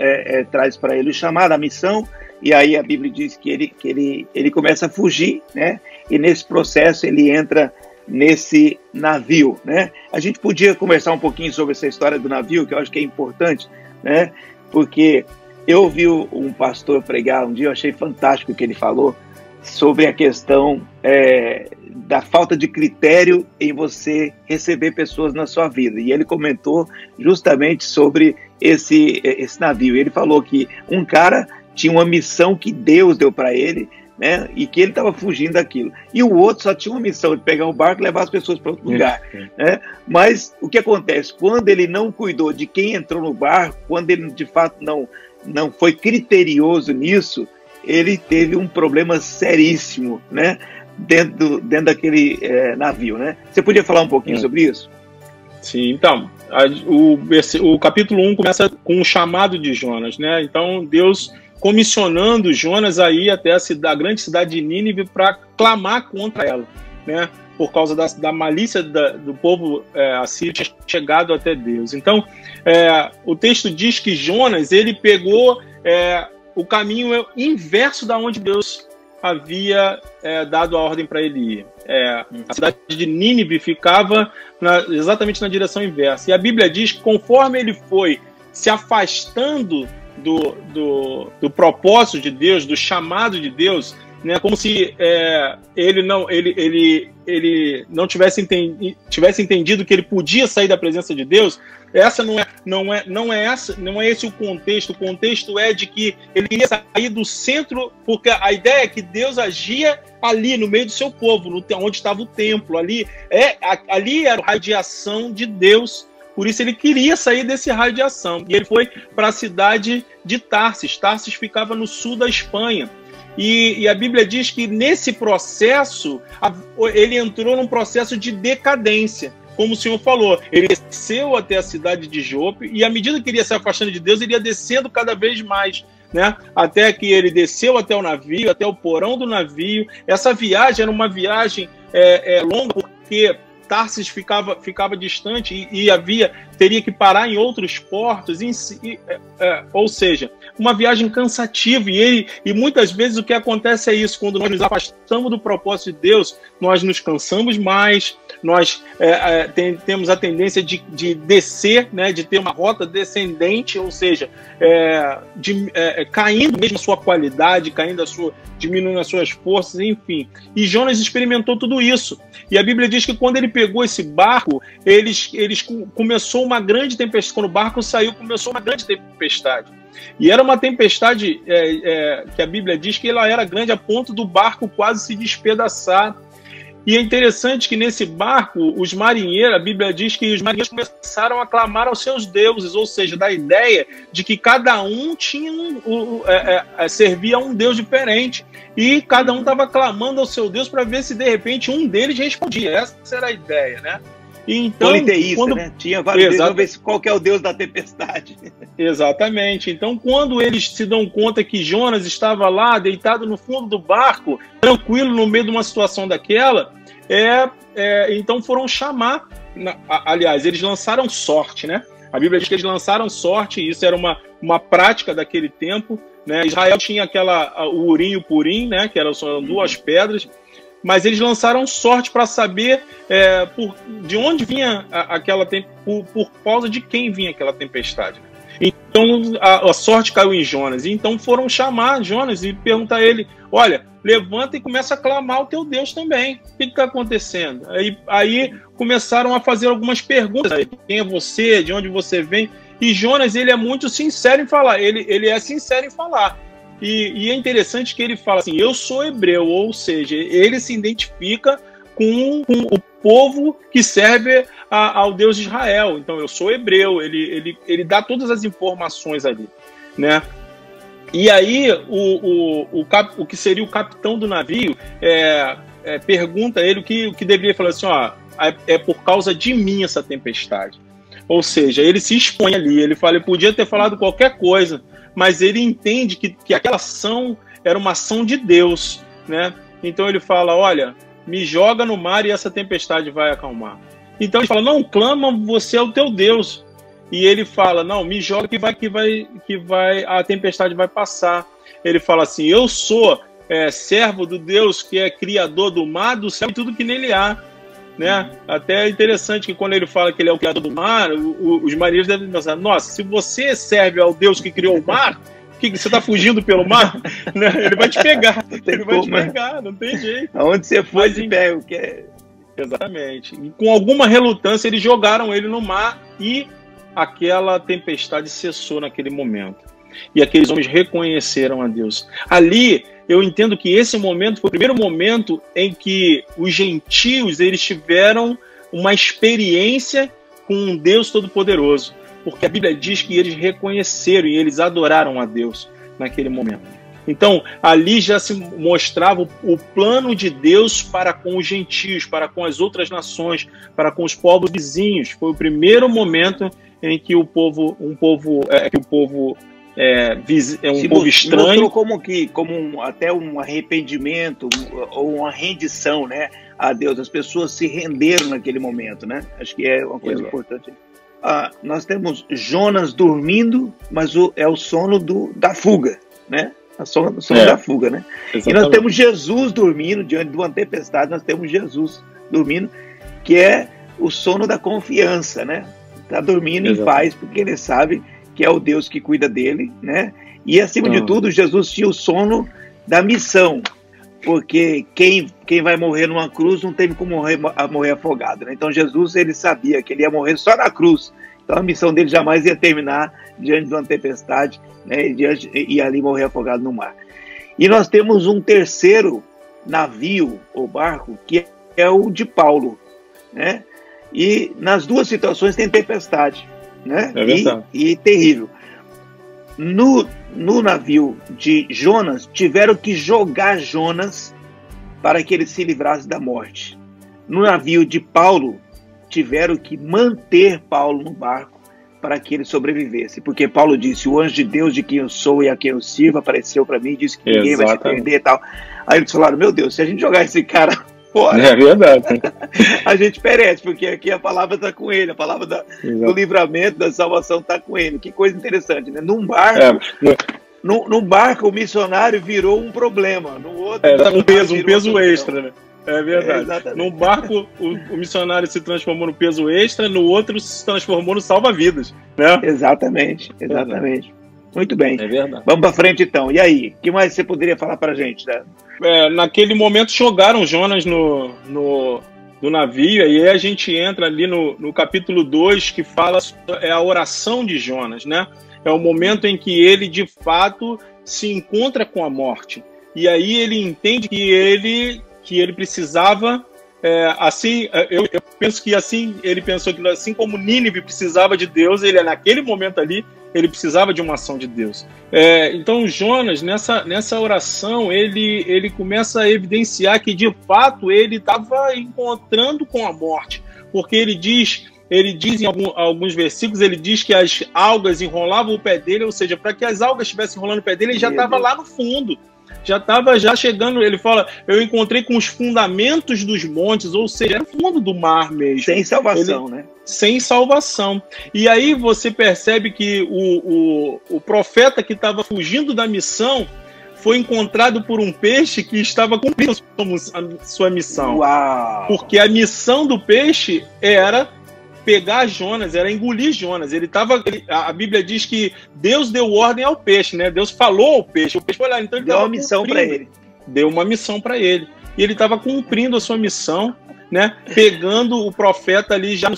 traz para ele o chamado, a missão, e aí a Bíblia diz que ele começa a fugir, né? E nesse processo ele entra nesse navio, né? A gente podia conversar um pouquinho sobre essa história do navio, que eu acho que é importante, né? Porque eu ouvi um pastor pregar um dia, eu achei fantástico o que ele falou sobre a questão da falta de critério em você receber pessoas na sua vida. E ele comentou justamente sobre esse navio. Ele falou que um cara tinha uma missão que Deus deu para ele, né, e que ele estava fugindo daquilo. E o outro só tinha uma missão de pegar um barco e levar as pessoas para outro lugar. Né? Mas o que acontece? Quando ele não cuidou de quem entrou no barco, quando ele de fato não foi criterioso nisso, ele teve um problema seríssimo, né, dentro daquele navio. Né? Você podia falar um pouquinho sobre isso? Sim, então, o capítulo 1 começa com um chamado de Jonas, né? Então, Deus comissionando Jonas a ir até a grande cidade de Nínive para clamar contra ela, né? Por causa da malícia do povo assírio tinha chegado até Deus. Então, o texto diz que Jonas, ele pegou o caminho inverso da onde Deus havia dado a ordem para ele ir. A cidade de Nínive ficava exatamente na direção inversa. E a Bíblia diz que conforme ele foi se afastando do propósito de Deus, do chamado de Deus, né, como se ele não tivesse entendido que ele podia sair da presença de Deus. Não é esse o contexto. O contexto é de que ele queria sair do centro, porque a ideia é que Deus agia ali no meio do seu povo, onde estava o templo. Ali era a radiação de Deus. Por isso ele queria sair desse raio de ação. E ele foi para a cidade de Tarsis. Tarsis ficava no sul da Espanha. E a Bíblia diz que nesse processo, ele entrou num processo de decadência. Como o Senhor falou, ele desceu até a cidade de Jope, e à medida que ele ia se afastando de Deus, ele ia descendo cada vez mais, né? Até que ele desceu até o navio, até o porão do navio. Essa viagem era uma viagem longa, porque Tarsis ficava distante e teria que parar em outros portos, ou seja, uma viagem cansativa. E muitas vezes o que acontece é isso: quando nós nos afastamos do propósito de Deus, nós nos cansamos mais, nós temos a tendência de descer, né, de ter uma rota descendente, ou seja, caindo mesmo a sua qualidade, diminuindo as suas forças, enfim. E Jonas experimentou tudo isso. E a Bíblia diz que quando ele pegou esse barco, começou uma grande tempestade. Quando o barco saiu, começou uma grande tempestade. E era uma tempestade que a Bíblia diz que ela era grande a ponto do barco quase se despedaçar. E é interessante que nesse barco, a Bíblia diz que os marinheiros começaram a clamar aos seus deuses, ou seja, da ideia de que cada um servia a um Deus diferente. E cada um estava clamando ao seu Deus para ver se de repente um deles respondia. Essa era a ideia, né? Então, politeísta, né? Tinha vários deuses, vamos ver qual que é o Deus da tempestade. Exatamente. Então, quando eles se dão conta que Jonas estava lá, deitado no fundo do barco, tranquilo, no meio de uma situação daquela, então foram chamar. Aliás, eles lançaram sorte, né? A Bíblia diz que eles lançaram sorte, e isso era uma prática daquele tempo, né? Israel tinha o Urim e o Purim, né? Que eram duas pedras. Mas eles lançaram sorte para saber de onde vinha por causa de quem vinha aquela tempestade. Então a sorte caiu em Jonas. E então foram chamar Jonas e perguntar a ele: olha, levanta e começa a clamar o teu Deus também. O que está acontecendo? Aí começaram a fazer algumas perguntas. Quem é você? De onde você vem? E Jonas, ele é muito sincero em falar. Ele é sincero em falar. E é interessante que ele fala assim, eu sou hebreu, ou seja, ele se identifica com o povo que serve ao Deus de Israel. Então, eu sou hebreu, ele dá todas as informações ali, né? E aí, o que seria o capitão do navio pergunta a ele o que deveria falar assim, ó, é por causa de mim essa tempestade. Ou seja, ele se expõe ali, ele fala, ele podia ter falado qualquer coisa, mas ele entende que aquela ação era uma ação de Deus, né? Então ele fala, olha, me joga no mar e essa tempestade vai acalmar. Então ele fala, não, clama, você é o teu Deus. E ele fala, não, me joga que a tempestade vai passar. Ele fala assim, eu sou servo do Deus que é criador do mar, do céu e tudo que nele há. Né? Até é interessante que quando ele fala que ele é o criador do mar, os marinheiros devem pensar, nossa, se você serve ao Deus que criou o mar, que você está fugindo pelo mar? Né? Ele vai te pegar, não tem jeito. Aonde você for, ele pega o que é. Exatamente. E com alguma relutância, eles jogaram ele no mar e aquela tempestade cessou naquele momento. E aqueles homens reconheceram a Deus. Ali, eu entendo que esse momento foi o primeiro momento em que os gentios eles tiveram uma experiência com um Deus Todo-Poderoso. Porque a Bíblia diz que eles reconheceram e eles adoraram a Deus naquele momento. Então, ali já se mostrava o plano de Deus para com os gentios, para com as outras nações, para com os povos vizinhos. Foi o primeiro momento em que um povo estranho, como até um arrependimento ou uma rendição, né, a Deus. As pessoas se renderam naquele momento, né? Acho que é uma coisa importante. Nós temos Jonas dormindo, mas é o sono da fuga, né? O sono da fuga, né? Exatamente. E nós temos Jesus dormindo diante de uma tempestade. Nós temos Jesus dormindo, que é o sono da confiança, né? Está dormindo em paz, porque ele sabe que é o Deus que cuida dele, né? E acima de tudo, Jesus tinha o sono da missão, porque quem vai morrer numa cruz não tem como morrer afogado, né? Então Jesus, ele sabia que ele ia morrer só na cruz. Então a missão dele jamais ia terminar diante de uma tempestade, né? E ali morrer afogado no mar. E nós temos um terceiro navio ou barco, que é o de Paulo, né? E nas duas situações tem tempestade, né? E terrível. No navio de Jonas, tiveram que jogar Jonas para que ele se livrasse da morte. No navio de Paulo, tiveram que manter Paulo no barco para que ele sobrevivesse. Porque Paulo disse, o anjo de Deus de quem eu sou e a quem eu sirvo apareceu para mim e disse que ninguém vai se perder e tal. Aí eles falaram, meu Deus, se a gente jogar esse cara fora, é verdade, a gente perece, porque aqui a palavra está com ele, a palavra do livramento, da salvação está com ele. Que coisa interessante, né? Num barco o missionário virou um problema, no outro um peso extra, né? É verdade. Num barco o missionário se transformou no peso extra, no outro se transformou no salva-vidas, né? Exatamente. Muito bem. É verdade. Vamos para frente então. E aí, o que mais você poderia falar para a gente, né? Naquele momento jogaram Jonas no navio, e aí a gente entra ali no capítulo 2, que fala a oração de Jonas, né? É o momento em que ele, de fato, se encontra com a morte. E aí ele entende que ele precisava, eu penso que assim, ele pensou que assim como Nínive precisava de Deus, naquele momento ali, ele precisava de uma ação de Deus. Então Jonas, nessa oração, ele começa a evidenciar que de fato ele estava encontrando com a morte, porque ele diz em alguns versículos, ele diz que as algas enrolavam o pé dele, ou seja, para que as algas estivessem enrolando o pé dele, ele já estava lá no fundo. Já estava chegando, ele fala, eu encontrei com os fundamentos dos montes, ou seja, era o fundo do mar mesmo. Sem salvação, né? Sem salvação. E aí você percebe que o profeta que estava fugindo da missão foi encontrado por um peixe que estava cumprindo a sua missão. Uau! Porque a missão do peixe era pegar Jonas, era engolir Jonas. A Bíblia diz que Deus deu ordem ao peixe, né? Deus falou ao peixe. O peixe foi lá, então ele deu uma missão para ele. Deu uma missão para ele. E ele estava cumprindo a sua missão, né? Pegando o profeta ali já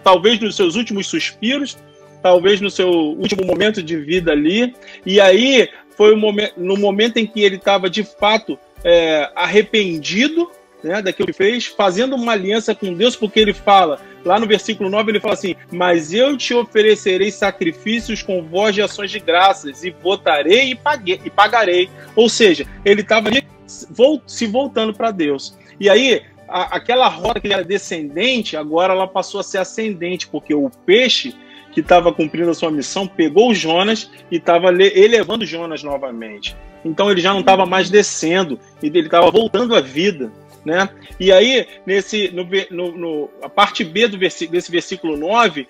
talvez nos seus últimos suspiros, talvez no seu último momento de vida ali. E aí foi no momento em que ele estava de fato arrependido, né, daquilo que fez, fazendo uma aliança com Deus, porque ele fala, lá no versículo 9, ele fala assim: mas eu te oferecerei sacrifícios com voz de ações de graças, e votarei e pagarei. Ou seja, ele estava ali se voltando para Deus. E aí, aquela rota que era descendente, agora ela passou a ser ascendente, porque o peixe que estava cumprindo a sua missão pegou Jonas e estava elevando Jonas novamente. Então ele já não estava mais descendo, ele estava voltando à vida, né? E aí, a parte B desse versículo 9,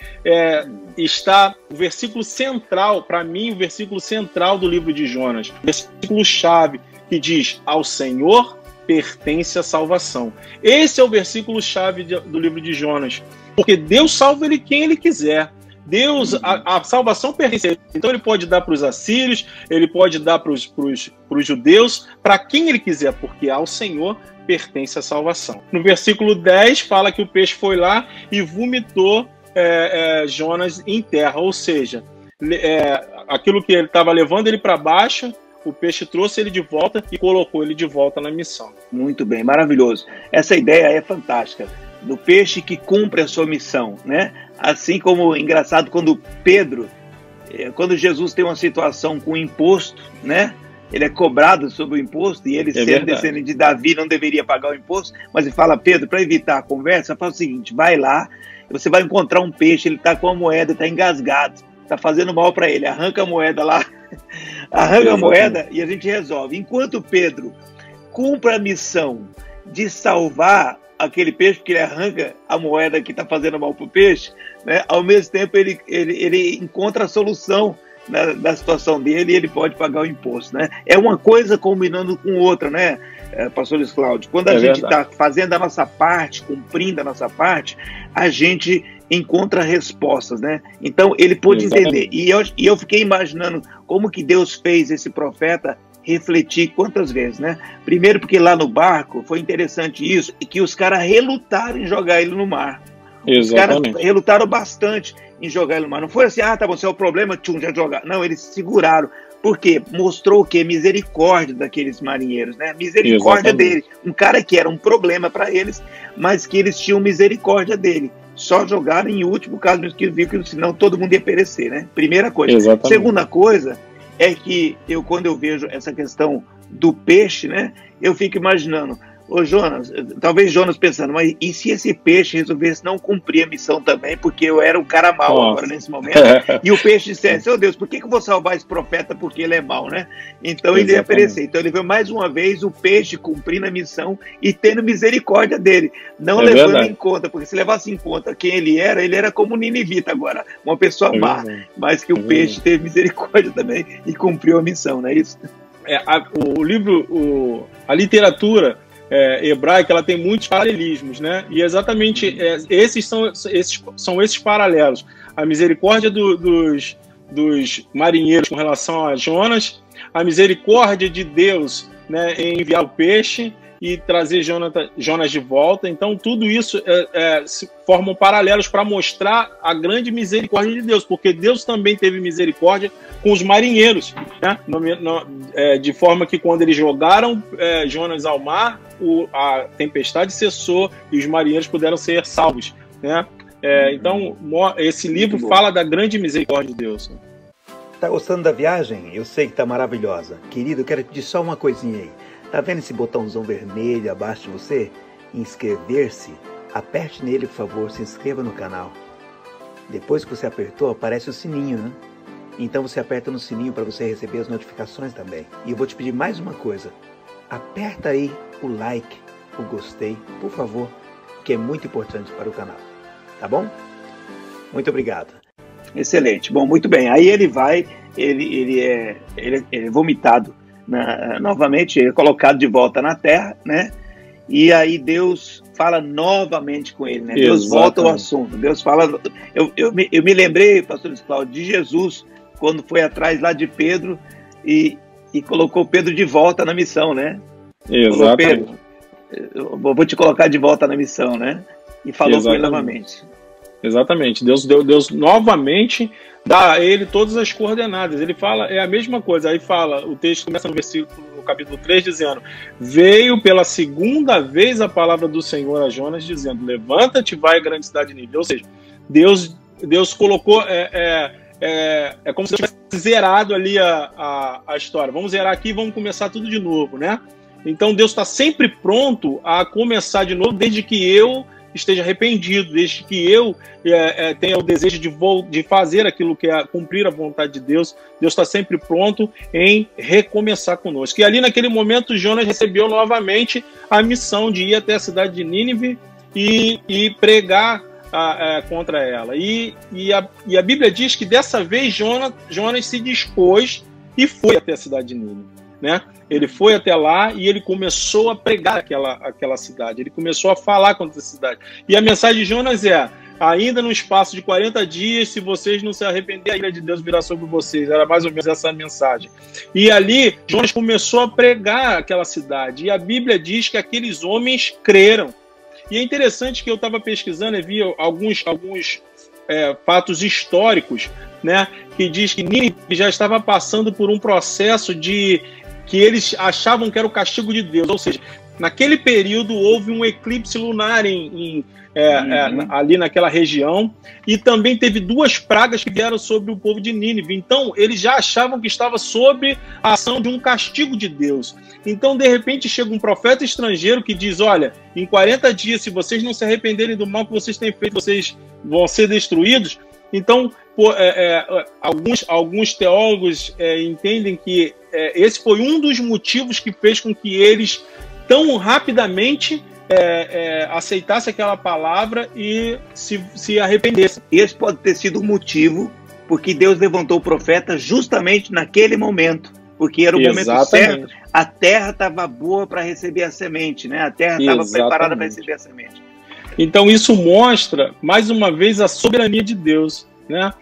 está o versículo central, para mim, o versículo central do livro de Jonas, o versículo-chave, que diz: ao Senhor pertence a salvação. Esse é o versículo-chave do livro de Jonas, porque Deus salva quem Ele quiser. Deus, a salvação pertence a Ele. Então ele pode dar para os assírios, ele pode dar para os judeus, para quem Ele quiser, porque ao Senhor pertence a salvação. No versículo 10 fala que o peixe foi lá e vomitou Jonas em terra, ou seja, aquilo que ele estava levando ele para baixo, o peixe trouxe ele de volta e colocou ele de volta na missão. Muito bem, maravilhoso. Essa ideia é fantástica, do peixe que cumpre a sua missão, né? Assim como, engraçado, quando Jesus tem uma situação com o imposto, né? Ele é cobrado sobre o imposto e ele, sendo descendente de Davi, não deveria pagar o imposto, mas ele fala: Pedro, para evitar a conversa, fala o seguinte: vai lá, você vai encontrar um peixe, ele está com a moeda, está engasgado, está fazendo mal para ele, arranca a moeda lá, arranca a moeda e a gente resolve. Enquanto Pedro cumpre a missão de salvar aquele peixe, porque ele arranca a moeda que está fazendo mal para o peixe, né? Ao mesmo tempo ele encontra a solução da situação dele e ele pode pagar o imposto, né? É uma coisa combinando com outra, né, pastor Luiz Cláudio? Quando a gente está fazendo a nossa parte, cumprindo a nossa parte, a gente encontra respostas, né? Então ele pôde entender. E eu fiquei imaginando como que Deus fez esse profeta refletir quantas vezes, né? Primeiro porque lá no barco foi interessante isso, e que os caras relutaram em jogar ele no mar. Os caras relutaram bastante em jogar ele no mar. Não foi assim: tá bom, se é o problema, já jogar. Não, eles seguraram. Por quê? Mostrou o quê? Misericórdia daqueles marinheiros, né? Misericórdia dele. Um cara que era um problema para eles, mas que eles tinham misericórdia dele. Só jogaram em último caso, que viu que senão todo mundo ia perecer, né? Primeira coisa. Segunda coisa é que quando eu vejo essa questão do peixe, né, eu fico imaginando, Jonas, talvez Jonas pensando, mas e se esse peixe resolvesse não cumprir a missão também, porque eu era um cara mau agora nesse momento, e o peixe dissesse: oh Deus, por que eu vou salvar esse profeta porque ele é mau, né? Então ele ia perecer. Então ele viu mais uma vez o peixe cumprindo a missão e tendo misericórdia dele, não levando em conta, porque se levasse em conta quem ele era como Ninivita agora, uma pessoa má, mas que o peixe teve misericórdia também e cumpriu a missão, não é isso? A literatura hebraica, ela tem muitos paralelismos, né? E exatamente esses são esses paralelos. A misericórdia dos marinheiros com relação a Jonas, a misericórdia de Deus, né, em enviar o peixe e trazer Jonas de volta. Então tudo isso se formam paralelos para mostrar a grande misericórdia de Deus, porque Deus também teve misericórdia com os marinheiros, né? De forma que quando eles jogaram Jonas ao mar, a tempestade cessou e os marinheiros puderam ser salvos, né? Então esse livro fala da grande misericórdia de Deus. Tá gostando da viagem? Eu sei que tá maravilhosa. Querido, eu quero te dizer só uma coisinha aí. Tá vendo esse botãozão vermelho abaixo de você? Inscrever-se. Aperte nele, por favor, se inscreva no canal. Depois que você apertou, aparece o sininho, né? Então você aperta no sininho para você receber as notificações também. E eu vou te pedir mais uma coisa. Aperta aí o like, o gostei, por favor, que é muito importante para o canal. Tá bom? Muito obrigado. Excelente. Bom, muito bem. Aí ele vai, ele é vomitado novamente, ele é colocado de volta na terra, né? E aí Deus fala novamente com ele, né? Deus volta ao assunto. Deus fala. Eu me lembrei, pastor Cláudio, de Jesus, quando foi atrás lá de Pedro e colocou Pedro de volta na missão, né? Exato. Pedro, eu vou te colocar de volta na missão, né? E falou com ele novamente. Exatamente. Deus novamente dá a ele todas as coordenadas. Ele fala, é a mesma coisa. Aí fala, o texto começa no capítulo 3, dizendo: veio pela segunda vez a palavra do Senhor a Jonas, dizendo: levanta-te, vai à grande cidade de Nínive. Ou seja, Deus colocou, é como se tivesse zerado ali a história. Vamos zerar aqui e vamos começar tudo de novo, né? Então Deus está sempre pronto a começar de novo, desde que eu esteja arrependido, desde que eu tenha o desejo de fazer aquilo que é cumprir a vontade de Deus. Deus está sempre pronto em recomeçar conosco. E ali naquele momento Jonas recebeu novamente a missão de ir até a cidade de Nínive e pregar contra ela. E a Bíblia diz que dessa vez Jonas se dispôs e foi até a cidade de Nínive, né? Ele foi até lá e ele começou a pregar aquela cidade. Ele começou a falar contra a cidade. E a mensagem de Jonas é: ainda no espaço de 40 dias, se vocês não se arrependerem, a ira de Deus virá sobre vocês. Era mais ou menos essa mensagem. E ali, Jonas começou a pregar aquela cidade. E a Bíblia diz que aqueles homens creram. E é interessante que eu estava pesquisando e vi alguns fatos históricos, né, que diz que Nínive já estava passando por um processo que eles achavam que era o castigo de Deus. Ou seja, naquele período houve um eclipse lunar ali naquela região, e também teve 2 pragas que vieram sobre o povo de Nínive. Então eles já achavam que estava sob a ação de um castigo de Deus. Então de repente chega um profeta estrangeiro que diz: olha, em 40 dias, se vocês não se arrependerem do mal que vocês têm feito, vocês vão ser destruídos. Então alguns teólogos entendem que esse foi um dos motivos que fez com que eles tão rapidamente aceitassem aquela palavra e se arrependessem. Esse pode ter sido o motivo porque Deus levantou o profeta justamente naquele momento, porque era o momento certo. A terra estava boa para receber a semente, né? A terra estava preparada para receber a semente. Então isso mostra mais uma vez a soberania de Deus, né?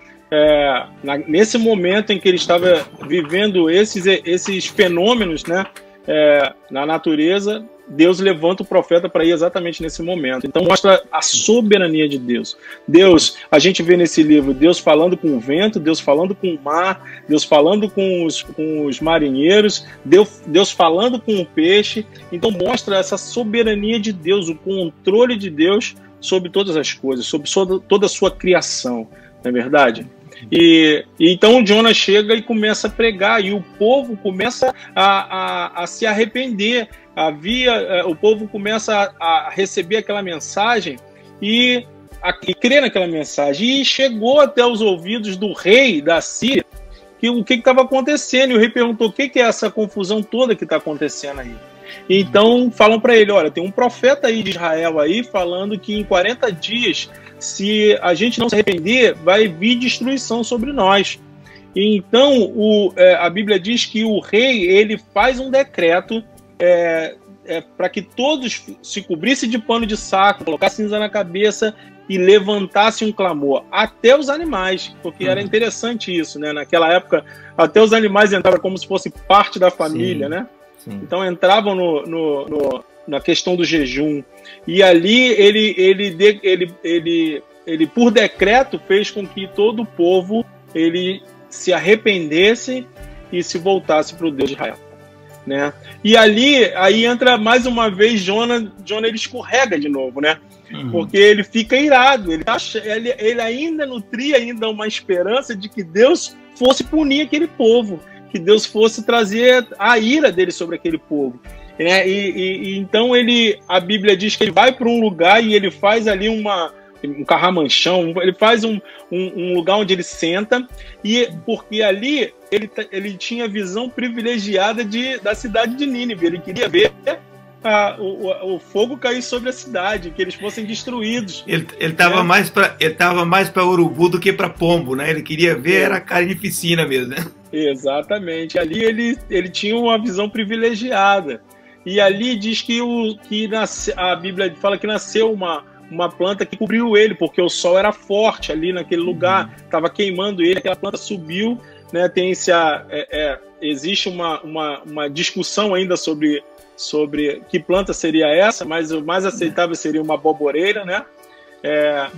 Nesse momento em que ele estava vivendo esses fenômenos, né, na natureza, Deus levanta o profeta para ir exatamente nesse momento. Então mostra a soberania de Deus. A gente vê nesse livro Deus falando com o vento, Deus falando com o mar, Deus falando com os marinheiros, Deus falando com o peixe. Então mostra essa soberania de Deus, o controle de Deus sobre todas as coisas, sobre toda a sua criação, não é verdade? E então Jonas chega e começa a pregar, e o povo começa a se arrepender. O povo começa a receber aquela mensagem e crer naquela mensagem. E chegou até os ouvidos do rei da Síria o que estava acontecendo. E o rei perguntou: o que é essa confusão toda que está acontecendo aí? Então falam para ele: olha, tem um profeta aí de Israel aí falando que em 40 dias, se a gente não se arrepender, vai vir destruição sobre nós. E então a Bíblia diz que o rei ele faz um decreto para que todos se cobrissem de pano de saco, colocassem cinza na cabeça e levantassem um clamor, até os animais, porque era interessante isso, né? Naquela época, até os animais entravam como se fosse parte da família, né? Sim. Então entravam na questão do jejum. E ali ele por decreto fez com que todo o povo ele se arrependesse e se voltasse para o Deus de Israel, né? E aí entra mais uma vez Jonas ele escorrega de novo, né? Porque ele fica irado, ele ainda nutria uma esperança de que Deus fosse punir aquele povo, que Deus fosse trazer a ira dele sobre aquele povo. Então a Bíblia diz que ele vai para um lugar e ele faz ali um carramanchão, ele faz um lugar onde ele senta, e porque ali ele tinha visão privilegiada da cidade de Nínive. Ele queria ver o fogo cair sobre a cidade, que eles fossem destruídos. Ele estava mais para urubu do que para pombo, né? Ele queria ver a carnificina mesmo, né? Exatamente. Ali ele tinha uma visão privilegiada. E ali diz que a Bíblia fala que nasceu uma planta que cobriu ele, porque o sol era forte ali naquele lugar, estava queimando ele, aquela planta subiu, né? Existe uma discussão ainda sobre que planta seria essa, mas o mais aceitável seria uma boboreira, né?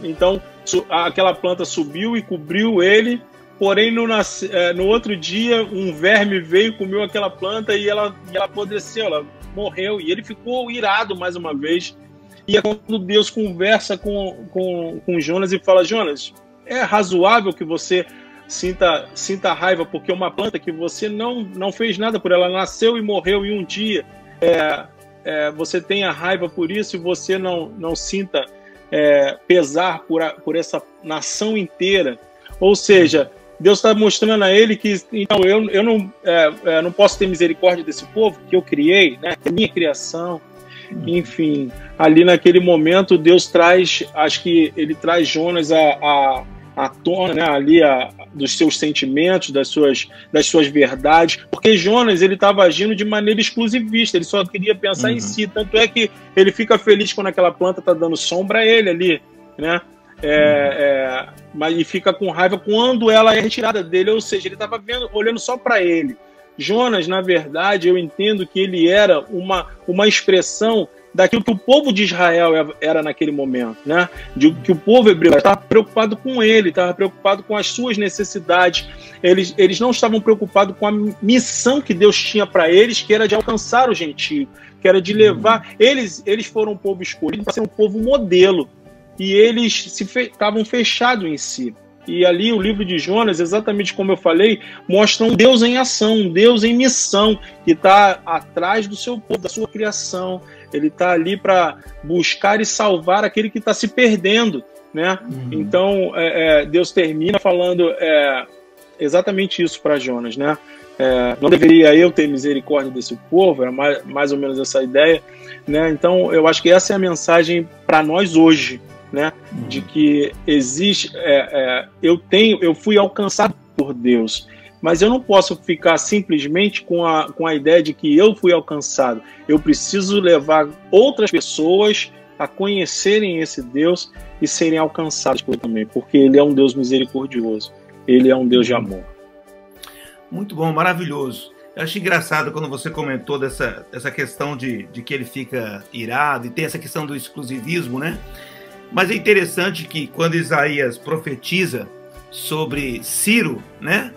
Então aquela planta subiu e cobriu ele, porém no outro dia um verme veio, comeu aquela planta e ela apodreceu, ela morreu, e ele ficou irado mais uma vez. E é quando Deus conversa com Jonas e fala: Jonas, é razoável que você sinta raiva porque uma planta que você não fez nada por ela, nasceu e morreu em um dia, você tenha raiva por isso e você não sinta pesar por essa nação inteira. Ou seja, Deus está mostrando a ele que então eu não posso ter misericórdia desse povo que eu criei, né? É minha criação. Enfim, ali naquele momento Deus acho que ele traz Jonas à tona, né? Ali dos seus sentimentos, das suas verdades, porque Jonas ele estava agindo de maneira exclusivista, ele só queria pensar em si, tanto é que ele fica feliz quando aquela planta está dando sombra a ele ali, né? Mas ele fica com raiva quando ela é retirada dele, ou seja, ele estava olhando só para ele. Jonas, na verdade, eu entendo que ele era uma expressão daquilo que o povo de Israel era naquele momento, né? Que o povo hebreu estava preocupado com ele, estava preocupado com as suas necessidades. Eles não estavam preocupados com a missão que Deus tinha para eles, que era de alcançar o gentio, que era de levar. Eles foram um povo escolhido para ser um povo modelo, e eles estavam fechados em si. E ali o livro de Jonas, exatamente como eu falei, mostra um Deus em ação, um Deus em missão, que está atrás do seu povo, da sua criação. Ele está ali para buscar e salvar aquele que está se perdendo, né? Então, Deus termina falando exatamente isso para Jonas, né? Não deveria eu ter misericórdia desse povo? Era mais ou menos essa ideia, né? Então, eu acho que essa é a mensagem para nós hoje, né? De que existe, eu fui alcançado por Deus, mas eu não posso ficar simplesmente com a ideia de que eu fui alcançado. Eu preciso levar outras pessoas a conhecerem esse Deus e serem alcançados por ele também, porque ele é um Deus misericordioso, ele é um Deus de amor. Muito bom, maravilhoso. Eu achei engraçado quando você comentou dessa questão de que ele fica irado e tem essa questão do exclusivismo, né? Mas é interessante que quando Isaías profetiza sobre Ciro, né?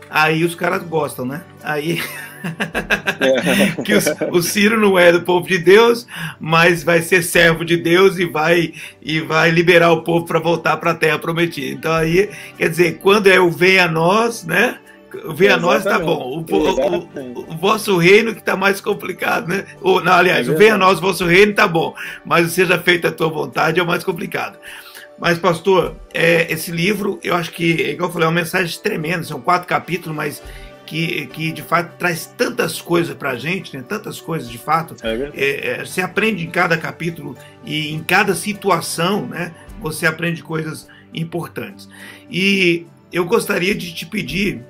Aí os caras gostam, né? Aí que o Ciro não é do povo de Deus, mas vai ser servo de Deus e vai liberar o povo para voltar para a terra prometida. Então aí, quer dizer, quando é o venha a nós, né? O venha a nós tá bom. O vosso reino que tá mais complicado, né? Aliás, o venha a nós, o vosso reino tá bom, mas seja feita a tua vontade é o mais complicado. Mas, pastor, esse livro, eu acho que, igual eu falei, é uma mensagem tremenda, são 4 capítulos, mas que de fato traz tantas coisas pra gente, né? Tantas coisas de fato. Você aprende em cada capítulo e em cada situação, né? Você aprende coisas importantes. E eu gostaria de te pedir,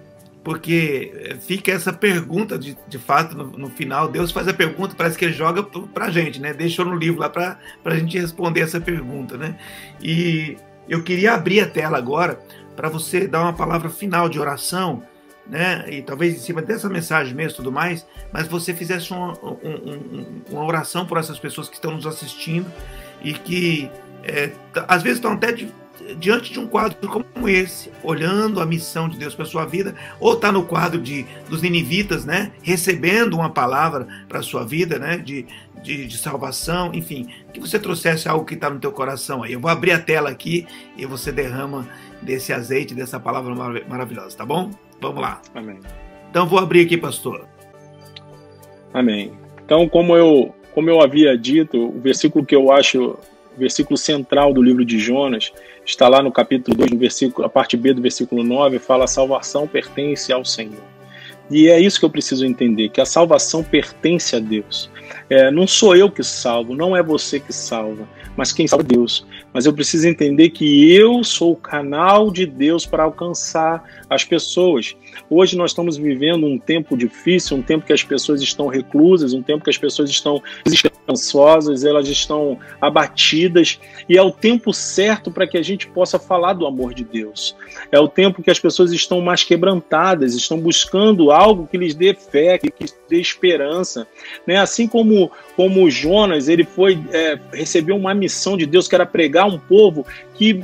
porque fica essa pergunta, de fato, no final, Deus faz a pergunta, parece que ele joga pra gente, né? Deixou no livro lá pra gente responder essa pergunta, né? E eu queria abrir a tela agora para você dar uma palavra final de oração, né? E talvez em cima dessa mensagem mesmo e tudo mais, mas você fizesse uma oração por essas pessoas que estão nos assistindo e que às vezes estão até diante de um quadro como esse, olhando a missão de Deus para sua vida, ou está no quadro dos ninivitas, né, recebendo uma palavra para a sua vida, né, de salvação, enfim, que você trouxesse algo que está no teu coração aí. Eu vou abrir a tela aqui e você derrama desse azeite, dessa palavra maravilhosa, tá bom? Vamos lá. Amém. Então vou abrir aqui, pastor. Amém. Então, como eu havia dito, o versículo que eu acho o versículo central do livro de Jonas está lá no capítulo 2, a parte B do versículo 9, fala: a salvação pertence ao Senhor. E é isso que eu preciso entender, que a salvação pertence a Deus. Não sou eu que salvo, não é você que salva, mas quem salva é Deus. Mas eu preciso entender que eu sou o canal de Deus para alcançar as pessoas. Hoje nós estamos vivendo um tempo difícil, um tempo que as pessoas estão reclusas, um tempo que as pessoas estão desesperançosas, elas estão abatidas, e é o tempo certo para que a gente possa falar do amor de Deus. É o tempo que as pessoas estão mais quebrantadas, estão buscando algo que lhes dê fé, que lhes dê esperança, né? Assim como Jonas, ele recebeu uma missão de Deus, que era pregar pegar um povo que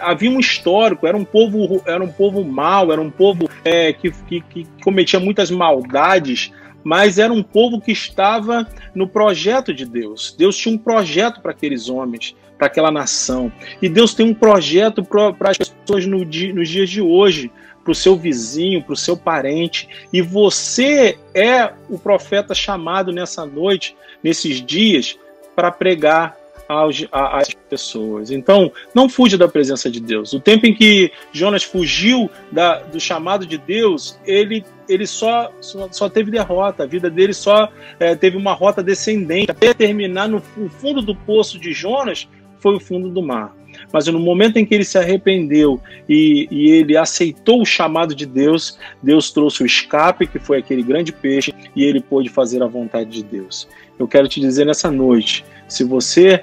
havia um histórico, era um povo mau, era um povo que cometia muitas maldades, mas era um povo que estava no projeto de Deus. Deus tinha um projeto para aqueles homens, para aquela nação. E Deus tem um projeto para as pessoas nos dias de hoje, para o seu vizinho, para o seu parente. E você é o profeta chamado nessa noite, nesses dias, para pregar às pessoas. Então, não fuja da presença de Deus. O tempo em que Jonas fugiu do chamado de Deus, ele só teve derrota. A vida dele só teve uma rota descendente. Até terminar no fundo do poço de Jonas, foi o fundo do mar. Mas no momento em que ele se arrependeu e ele aceitou o chamado de Deus, Deus trouxe o escape, que foi aquele grande peixe, e ele pôde fazer a vontade de Deus. Eu quero te dizer nessa noite, se você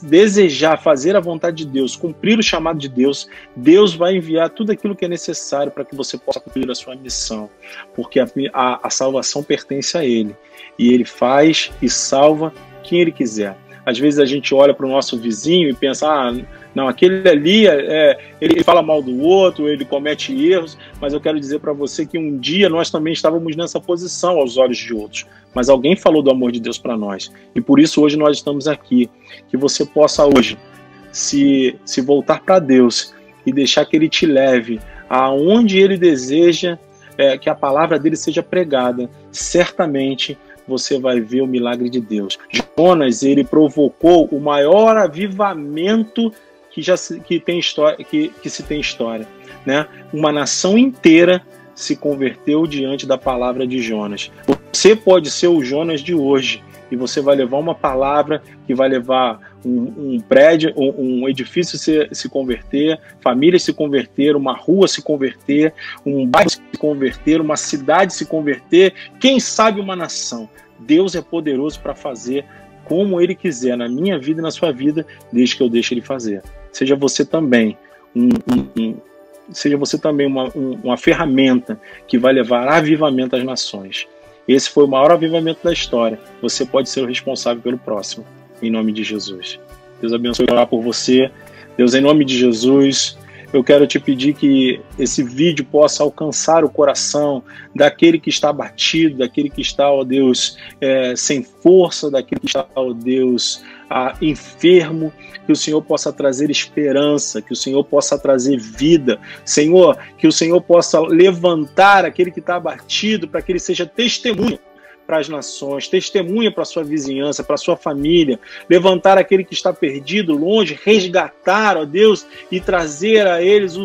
desejar fazer a vontade de Deus, cumprir o chamado de Deus, Deus vai enviar tudo aquilo que é necessário para que você possa cumprir a sua missão, porque a salvação pertence a Ele, e Ele faz e salva quem Ele quiser. Às vezes a gente olha para o nosso vizinho e pensa, não, aquele ali, ele fala mal do outro, ele comete erros, mas eu quero dizer para você que um dia nós também estávamos nessa posição aos olhos de outros, mas alguém falou do amor de Deus para nós, e por isso hoje nós estamos aqui, que você possa hoje se voltar para Deus e deixar que Ele te leve aonde Ele deseja que a palavra dele seja pregada. Certamente você vai ver o milagre de Deus. Jonas, ele provocou o maior avivamento que se tem história, né? Uma nação inteira se converteu diante da palavra de Jonas. Você pode ser o Jonas de hoje, e você vai levar uma palavra que vai levar um prédio, um edifício se converter, famílias se converter, uma rua se converter, um bairro se converter, uma cidade se converter, quem sabe uma nação. Deus é poderoso para fazer como Ele quiser na minha vida e na sua vida, desde que eu deixe Ele fazer. Seja você também uma ferramenta que vai levar avivamento às nações. Esse foi o maior avivamento da história. Você pode ser o responsável pelo próximo, em nome de Jesus. Deus abençoe, orar por você. Deus, em nome de Jesus, eu quero te pedir que esse vídeo possa alcançar o coração daquele que está abatido, daquele que está, ó Deus, sem força, daquele que está, ó Deus, enfermo, que o Senhor possa trazer esperança, que o Senhor possa trazer vida, Senhor, que o Senhor possa levantar aquele que está abatido para que ele seja testemunha para as nações, testemunha para a sua vizinhança, para a sua família, levantar aquele que está perdido, longe, resgatar, ó Deus, e trazer a eles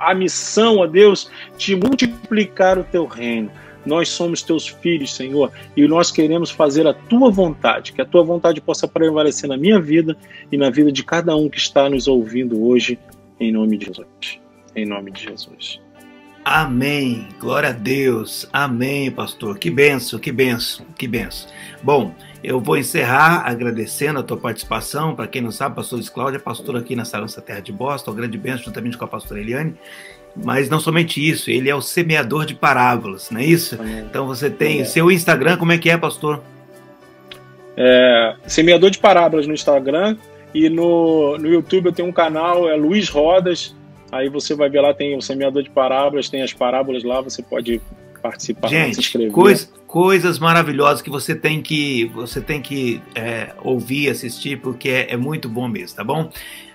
a missão, ó Deus, de multiplicar o teu reino. Nós somos teus filhos, Senhor, e nós queremos fazer a tua vontade, que a tua vontade possa prevalecer na minha vida e na vida de cada um que está nos ouvindo hoje, em nome de Jesus. Em nome de Jesus. Amém, glória a Deus, amém, pastor, que benção, que benção, que benção. Bom, eu vou encerrar agradecendo a tua participação. Para quem não sabe, pastor Luiz Cláudio é pastor aqui na Sarança Terra de Boston, grande benção, juntamente com a pastora Eliane. Mas não somente isso, ele é o semeador de parábolas, não é isso? Amém. Então você tem seu Instagram, como é que é, pastor? Semeador de parábolas no Instagram, e no YouTube eu tenho um canal, Luiz Rodas. Aí você vai ver lá, tem o semeador de parábolas, tem as parábolas lá, você pode participar, gente, se inscrever. Coisas maravilhosas que você tem que ouvir, assistir, porque é muito bom mesmo, tá bom?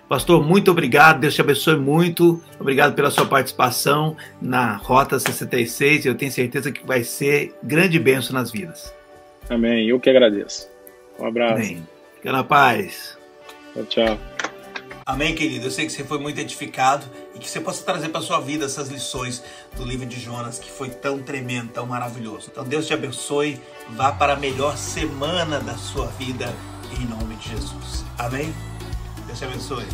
Pastor, muito obrigado, Deus te abençoe muito, obrigado pela sua participação na Rota 66, eu tenho certeza que vai ser grande bênção nas vidas. Amém, eu que agradeço. Um abraço. Amém. Fica na paz. Tchau. Amém, querido? Eu sei que você foi muito edificado e que você possa trazer para a sua vida essas lições do livro de Jonas, que foi tão tremendo, tão maravilhoso. Então Deus te abençoe, vá para a melhor semana da sua vida, em nome de Jesus. Amém? Deus te abençoe.